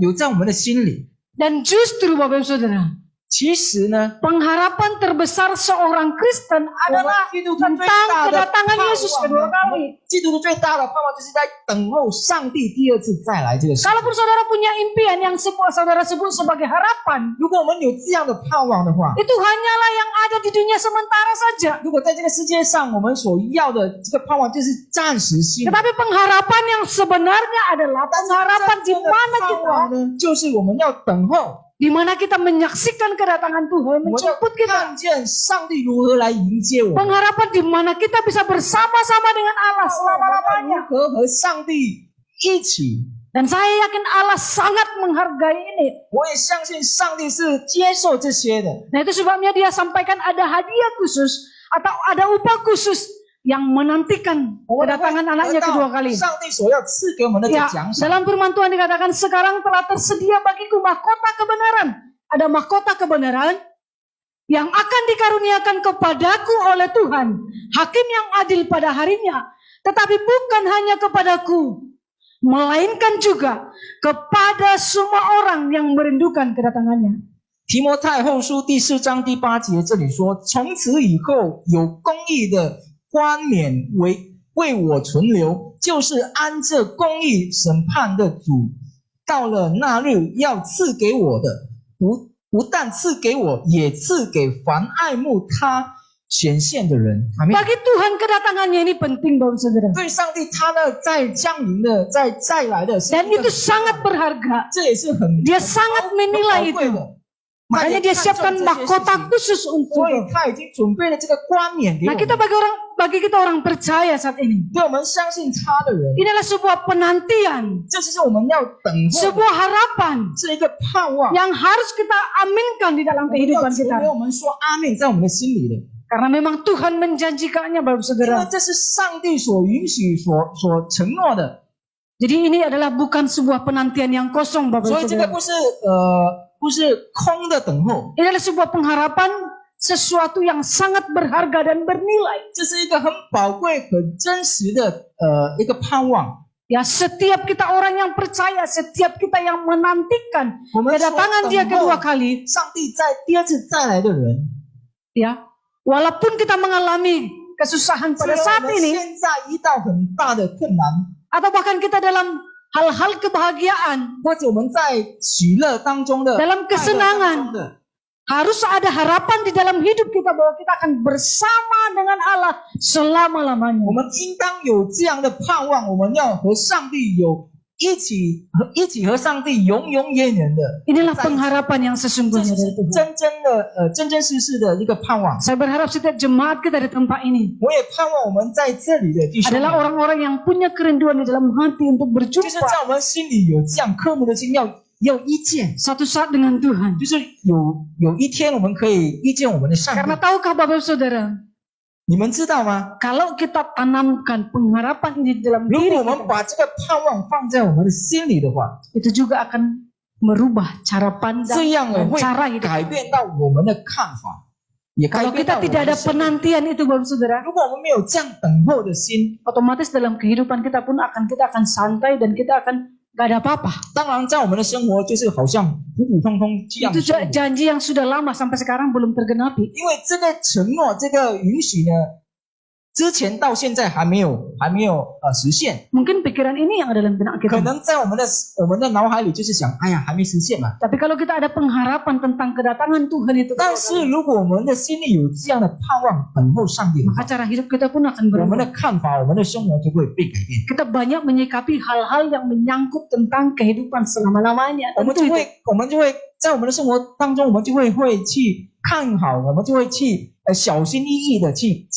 有在我们的心里。 Dan justru Bapak Ibu Saudara, 其实呢， pengharapan terbesar seorang Kristen 我们 adalah 基督徒最 tentang 大的盼 kedatangan 望 Yesus 呢 kedua 我 kali. 们基督徒最大的盼望就是在等候上帝第二次再来这个世界。 Kalaupun saudara punya impian yang saudara sebut sebagai harapan, 如果我们有这样的盼望的话， itu hanyalah yang ada di dunia sementara saja. 如果在这个世界上我们所要的这个盼望就是暂时性的， Tetapi pengharapan yang sebenarnya adalah pengharapan di 真正的 mana 盼 kita 望呢，就是我们要等候， di mana kita menyaksikan kedatangan Tuhan 我们要 menjemput kita. 看见上帝如何来迎接我们， Pengharapan di mana kita bisa bersama-sama dengan Allah 我们 selama-lamanya. 如何和上帝一起。 Dan saya yakin Allah sangat menghargai ini. 我也相信上帝是接受这些的， Nah itu sebabnya dia sampaikan ada hadiah khusus atau ada upah khusus yang menantikan 我们 kedatangan 会 anaknya 得 kedua 到 kali. 上帝所要赐给我们的这 Ya, 奖赏。 dalam firman Tuhan dikatakan sekarang telah tersedia bagiku mahkota kebenaran. Ada mahkota kebenaran yang akan dikaruniakan kepadaku oleh Tuhan, hakim yang adil pada harinya. Tetapi bukan hanya kepadaku, melainkan juga kepada semua orang yang merindukan kedatangannya. 提摩太后书第4章第8节这里说：“从此以后，有公义的冠冕为我存留，就是按着公义审判的主，到了那日要赐给我的，不但赐给我，也赐给凡爱慕他显现的人。”阿们。 Bagi Tuhan kedatangannya ini penting, Bapak Saudara. 对上帝他的在降临的再来的， Dan itu sangat berharga. 这也是很 Dia sangat menilai 宝贵 itu. 的。 Makanya dia siapkan mahkota khusus untuk 所以 itu. 他已经准备了这个冠冕给我 Nah 们。 kita bagi kita orang percaya saat ini. 对我们相信他的人， Inilah sebuah penantian, 这就是我们要等候 sebuah harapan 这一个盼望。 yang harus kita aminkan di dalam 我们要 kehidupan 成为 kita. 我们说阿门在我们的心里的， Karena memang Tuhan menjanjikannya, Bapak 因为 Saudara. 这是上帝所允许、所承诺的。 Jadi ini adalah bukan sebuah penantian yang kosong, Bapak 所以这个 Saudara. 不是空的等候， Ini adalah sebuah pengharapan, sesuatu yang sangat berharga dan bernilai. 这是一个很宝贵、很真实的一个盼望。 Ya, setiap kita orang yang percaya, setiap kita yang menantikan 我们说 kedatangan dia 等候 kedua kali, 上帝在第二次再来的人， ya, walaupun kita mengalami kesusahan 虽 pada 然我 saat 们 ini, 现在遇到很大的困难， atau bahkan kita dalam hal-hal kebahagiaan, 或者我们在喜乐当中的、 dalam 快乐当 kesenangan, 中的， harus ada harapan di dalam hidup kita bahwa kita akan bersama dengan Allah selama-lamanya. 我们应当有这样的盼望，我们要和上帝有一起和上帝永永远远的。 Inilah pengharapan yang 这 sesungguhnya 是 dari Tuhan. 真真实实的一个盼望。 Saya berharap setiap jemaat kita di tempat ini 我也盼望我们在这里的弟兄们， adalah orang-orang yang punya kerinduan di dalam hati untuk 就是 berjumpa 在我们心里有这样渴慕的心，要遇见， satu saat dengan Tuhan. 就是有一天我们可以遇见我们的上 Karena 帝。 tahukah Bapak Saudara, 你们知道吗？ kalau kita tanamkan pengharapan ini di dalam 如 diri 果我们 kita, 把这个盼望放在我们的心里的话， itu juga akan merubah cara pandang 这样 dan 会 cara hidup. 改变到我们的看法，也改 Kalau 变到 kita 我们 tidak 的 ada 生命。 penantian itu, Bapak Saudara, 如果我们没有这样等候的心， otomatis dalam kehidupan kita pun kita akan santai dan kita akan gak ada apa-apa. 当然在我们的生活就是好像普普通通这样 Itu 生活。 janji yang sudah lama sampai sekarang belum tergenapi. 因为这个承诺、这个允许呢，之前到现在还没有实现。 Mungkin pikiran ini yang ada dalam benak 可 kita. 能在我们的脑海里就是想，哎呀，还没实现嘛。 Tapi kalau kita ada pengharapan tentang kedatangan Tuhan itu, 但是如果我们的心里有这样的盼望，等候上帝的 maka 话， cara hidup kita pun akan 我们 berubah. 的看法、我们的生活就会被改变。 Kita banyak menyikapi hal-hal yang menyangkut tentang kehidupan selama-lamanya. 我们 Tentu 就会在我们的生活当中，我们就会去看好，我们就会去小心翼翼的去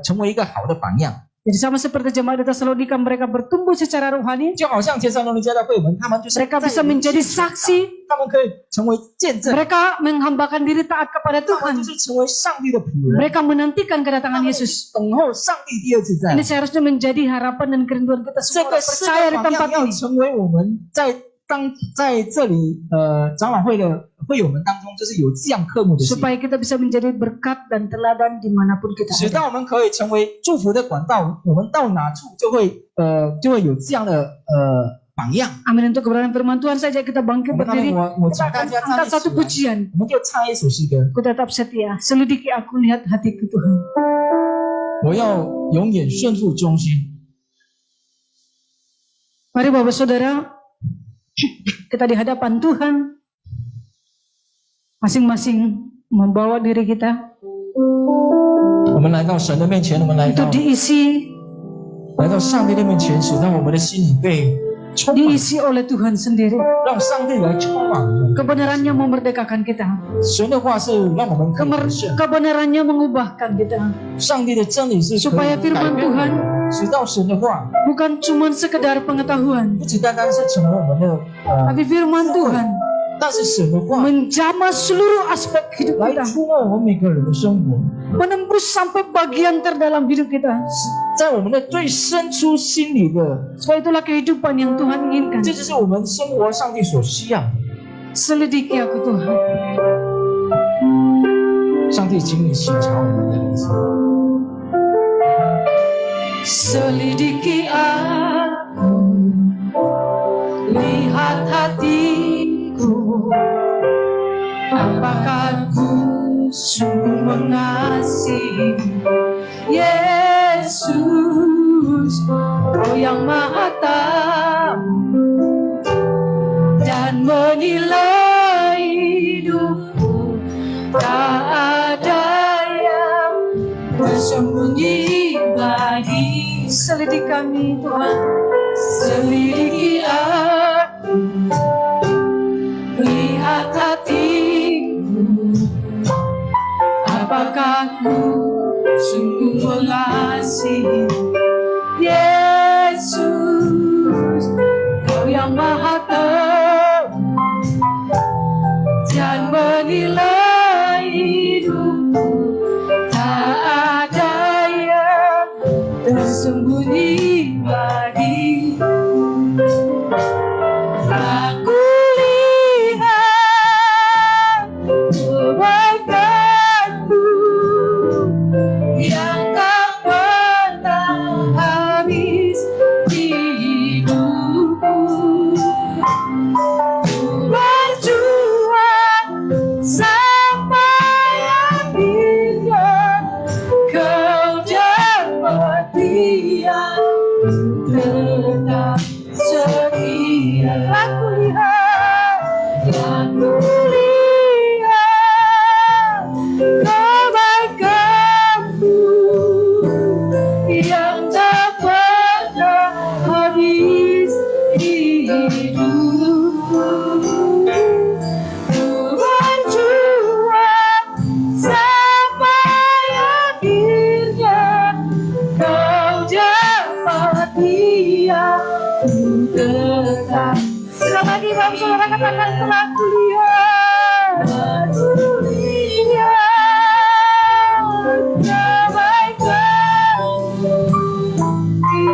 成为一个好的榜样。 Jadi sama seperti jemaat di Tesalonika, mereka bertumbuh secara rohani, 就好像天上龙的家教会，我们他们就是 mereka bisa menjadi saksi, 他们可以成为见证， mereka menghambakan diri taat kepada 他们 Tuhan, 就是成为上帝的仆人， mereka menantikan 他 kedatangan 们 Yesus. 等候上帝第二次再 Ini 来。 seharusnya menjadi harapan dan kerinduan kita 这 semua 个 orang 是 percaya 个 di 榜 tempat 样，要 ini. 成为我们在这里长老会的会友们当中，就是有这样渴慕的心， Supaya kita bisa menjadi berkat dan teladan dimanapun kita 使 ada. 到我们可以成为祝福的管道，我们到哪处就会有这样的榜样。 Amin. Untuk kebenaran firman Tuhan saja kita bangkit 我们刚才 berdiri. 我 Kita 请大 akan 家站 angkat 立 satu 起来， pujian. 我们就唱一首诗歌。 Aku tetap setia. Selidiki aku, lihat hatiku Tuhan. 我要永远顺服忠心。 Mari Bapak Saudara, kita di hadapan Tuhan, masing-masing membawa diri kita 我们来到神的面前，我们来到 untuk diisi 上帝的面前，使让我们的心里被充满， diisi oleh Tuhan sendiri. 让上帝来充满我们。 Kebenarannya memerdekakan kita. 神的话是让我们可以得胜， Kebenarannya mengubahkan kita. 上帝的真理是可以 Supaya 改 firman 变我 Tuhan 们，使到神的话 bukan cuma sekedar pengetahuan, 不只单单是成为我们的 tapi firman Tuhan 但是神的话 menjamah seluruh aspek hidup 来 kita, 触摸我们每个人的生活， menembus sampai bagian terdalam hidup kita. 在我们的最深处心里的， Sebab itulah kehidupan yang Tuhan inginkan. 这就是我们生活上帝所需要的。 Selidiki aku Tuhan. 上帝，请你省察我们的人生。 Selidiki aku, lihat hatiku, apakah ku sungguh mengasihi Yesus, Kau yang Maha Tahu dan menilai hidupku, tak ada yang bersembunyi bagi. Selidiki kami Tuhan, selidiki aku, lihat hatiku, apakah ku sungguh mengasihi Yesus, Kau yang Maha Tahu dan menilai hidupku, tak ada yang tersembunyi bagi. Aku lihat kebaikan-Mu yang tak pernah habis di hidupku. Ku berjuang sampai akhirnya, Kau dapat dia tetap setia. Aku lihat kebaikan-Mu yang tak pernah habis di hidupku. Ku berjuang sampai akhirnya, Kau dapat dia tetap. Sekali lagi Bapak Saudara katakan, telah kulihat kebaikan-Mu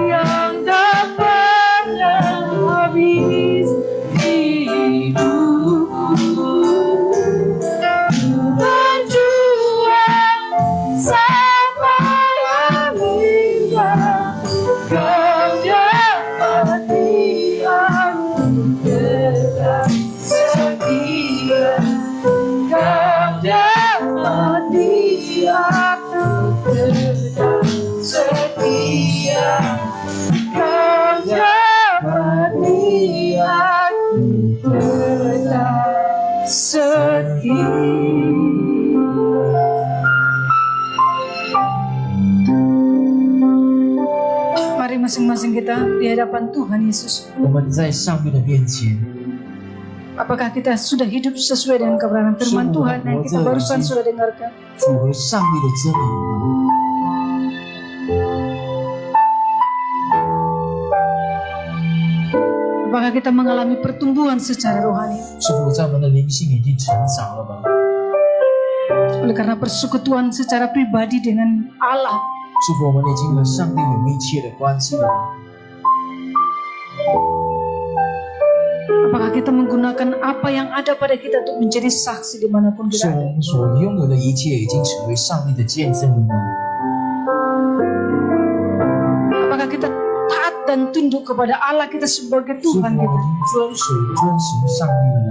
yang tak pernah habis di hidupku. Berjuang sampai akhirnya, Kau dapat dia tetap setia. Kau dapat dia tetap setia. Kau dapat dia tetap setia. Mari masing-masing kita di hadapan Tuhan Yesus. 我们在上帝的面前， Apakah kita sudah hidup sesuai dengan kebenaran firman Tuhan yang kita barusan sudah dengarkan? 符合上帝的真理吗？ Apakah kita mengalami pertumbuhan secara rohani? 是否在我们的灵性已经成长了吗？ Oleh karena persekutuan secara pribadi dengan Allah, 是否我们已经和上帝有密切的关系了吗？ apakah kita menggunakan apa yang ada pada kita untuk menjadi saksi dimanapun 是 kita 我 ada? 们所拥有的一切已经成为上帝的见证了吗？ Apakah kita taat dan tunduk kepada Allah kita sebagai 是否 Tuhan 我 kita. 们遵行上帝了呢？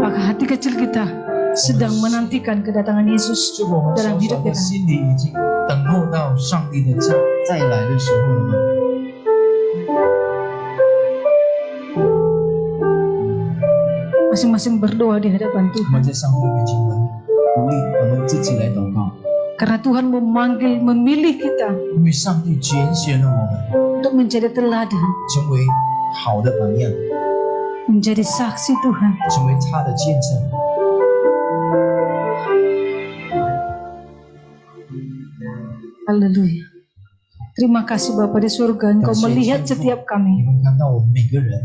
Maka hati kecil kita sedang menantikan kedatangan Yesus 是否我们 dalam 小 hidup 小的 kita. 心里已经等候到上帝的再来的时候了吗？ Masing-masing berdoa di hadapan 我 Tuhan. 们在上帝的面前，我们鼓励我们自己来祷告， Karena Tuhan memanggil, memilih kita 因为上帝拣选了我们， untuk menjadi teladan, 成为好的榜样， menjadi saksi Tuhan. 成为他的见证。 Haleluya. Terima kasih Bapa di surga, Engkau melihat setiap 你 kami. 们看到我们每个人，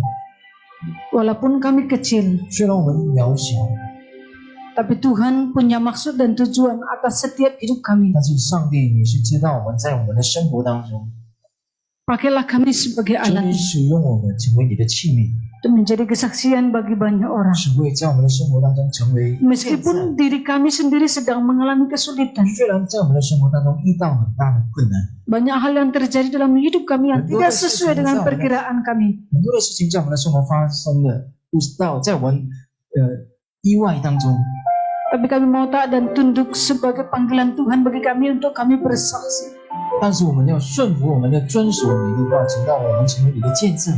Walaupun kami kecil, 虽然我们渺小， tapi Tuhan punya maksud dan tujuan atas setiap hidup kami. 但是上帝你是知道我们在我们的生活当中， Pakailah kami sebagai 求 alat 你使用我们成为你的器皿， untuk menjadi kesaksian bagi banyak orang. 只会在我们的生活当中成为见证。 Meskipun diri kami sendiri sedang mengalami kesulitan, 虽然在我们的生活当中遇到很大的困难， banyak hal yang terjadi dalam hidup kami yang tidak sesuai dengan perkiraan kami. 很多的事情在我们的生活发生的，不知道在我们意外当中， Tapi kami mau taat dan tunduk sebagai panggilan Tuhan bagi kami untuk kami bersaksi. 但是我们要顺服，我们要遵守你的话，直到我们成为你的见证。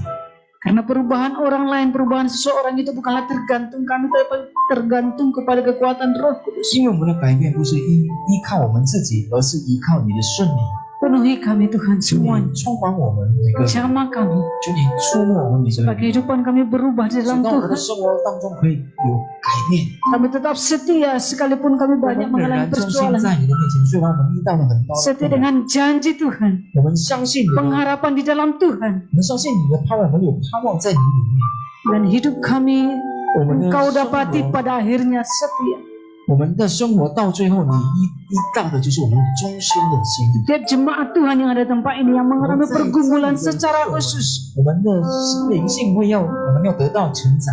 Karena perubahan orang lain, perubahan seseorang itu bukanlah tergantung kami, tapi tergantung kepada kekuatan Roh Kudus. 因为我们的改变不是依靠我们自己，而是依靠你的圣灵。 Penuhi kami Tuhan 求 semuanya. 你充满我们每个人， Jamah kami. 求你触摸我们每个 Supaya 人， kehidupan kami berubah di 直 dalam 到我们的 Tuhan. 生活当中可以有改变。 Kami tetap setia sekalipun kami 我 banyak 们仍 mengalami 然忠心 persoalan. 在你的面前，虽然我们遇到了很多的 Setia 困难， dengan janji Tuhan. 我们相信你的， Pengharapan di dalam Tuhan. 我们相信你的盼望，我们有盼望在你里面。 Dan hidup kami 我们的 Engkau 生 dapati 活， pada akhirnya setia. 我们的生活到最后，你依靠的就是我们忠心的心。 Tiap jemaat Tuhan yang ada di tempat ini yang mengalami pergumulan secara khusus, 我们的灵性我们要得到成长。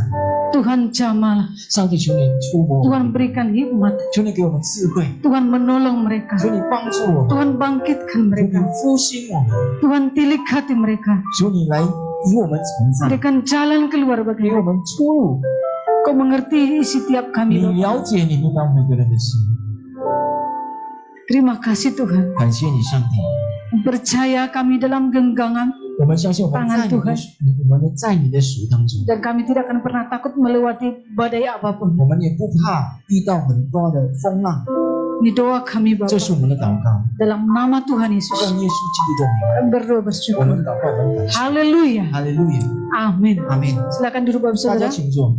Tuhan jamah. 上帝，求你触摸我 Tuhan 们， berikan hikmat. 求你给我们智慧， Tuhan menolong mereka. 求你帮助我们， Tuhan bangkitkan 求你 mereka. 复兴我们， Tuhan tilik hati mereka. 求你来与我们成长， Berikan jalan keluar bagi 给我 mereka. 们出路。 Kau mengerti isi tiap 你 kami. Bapa. 了解你明白每个人的心。 Terima kasih Tuhan. 感谢你，上帝。 Percaya kami dalam genggaman 我们相信我们在你的手当中， dan kami tidak akan pernah takut melewati badai apapun. 我们也不怕遇到很多的风浪。 Ini doa kami Bapa. 这是我们的祷告， Dalam nama Tuhan Yesus. 用耶稣基督的名， Kami berdoa 我们 bersyukur. 祷告，我们感谢。 Haleluya. 哈利路亚， Amin. 阿门。 Silakan duduk Bapak 大家 Saudara. 请坐。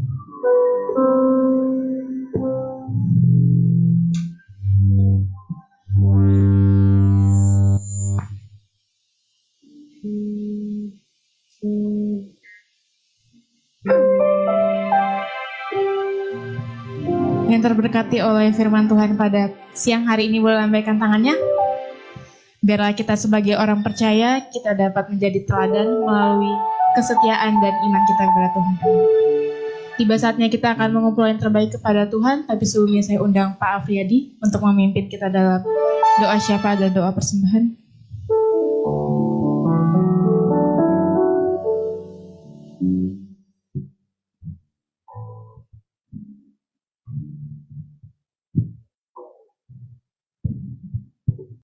Yang terberkati oleh firman Tuhan pada siang hari ini boleh lambaikan tangannya. Biarlah kita sebagai orang percaya, kita dapat menjadi teladan melalui kesetiaan dan iman kita kepada Tuhan. Tiba saatnya kita akan mengumpulkan yang terbaik kepada Tuhan, tapi sebelumnya saya undang Pak Afriyadi untuk memimpin kita dalam doa syafaat dan doa persembahan.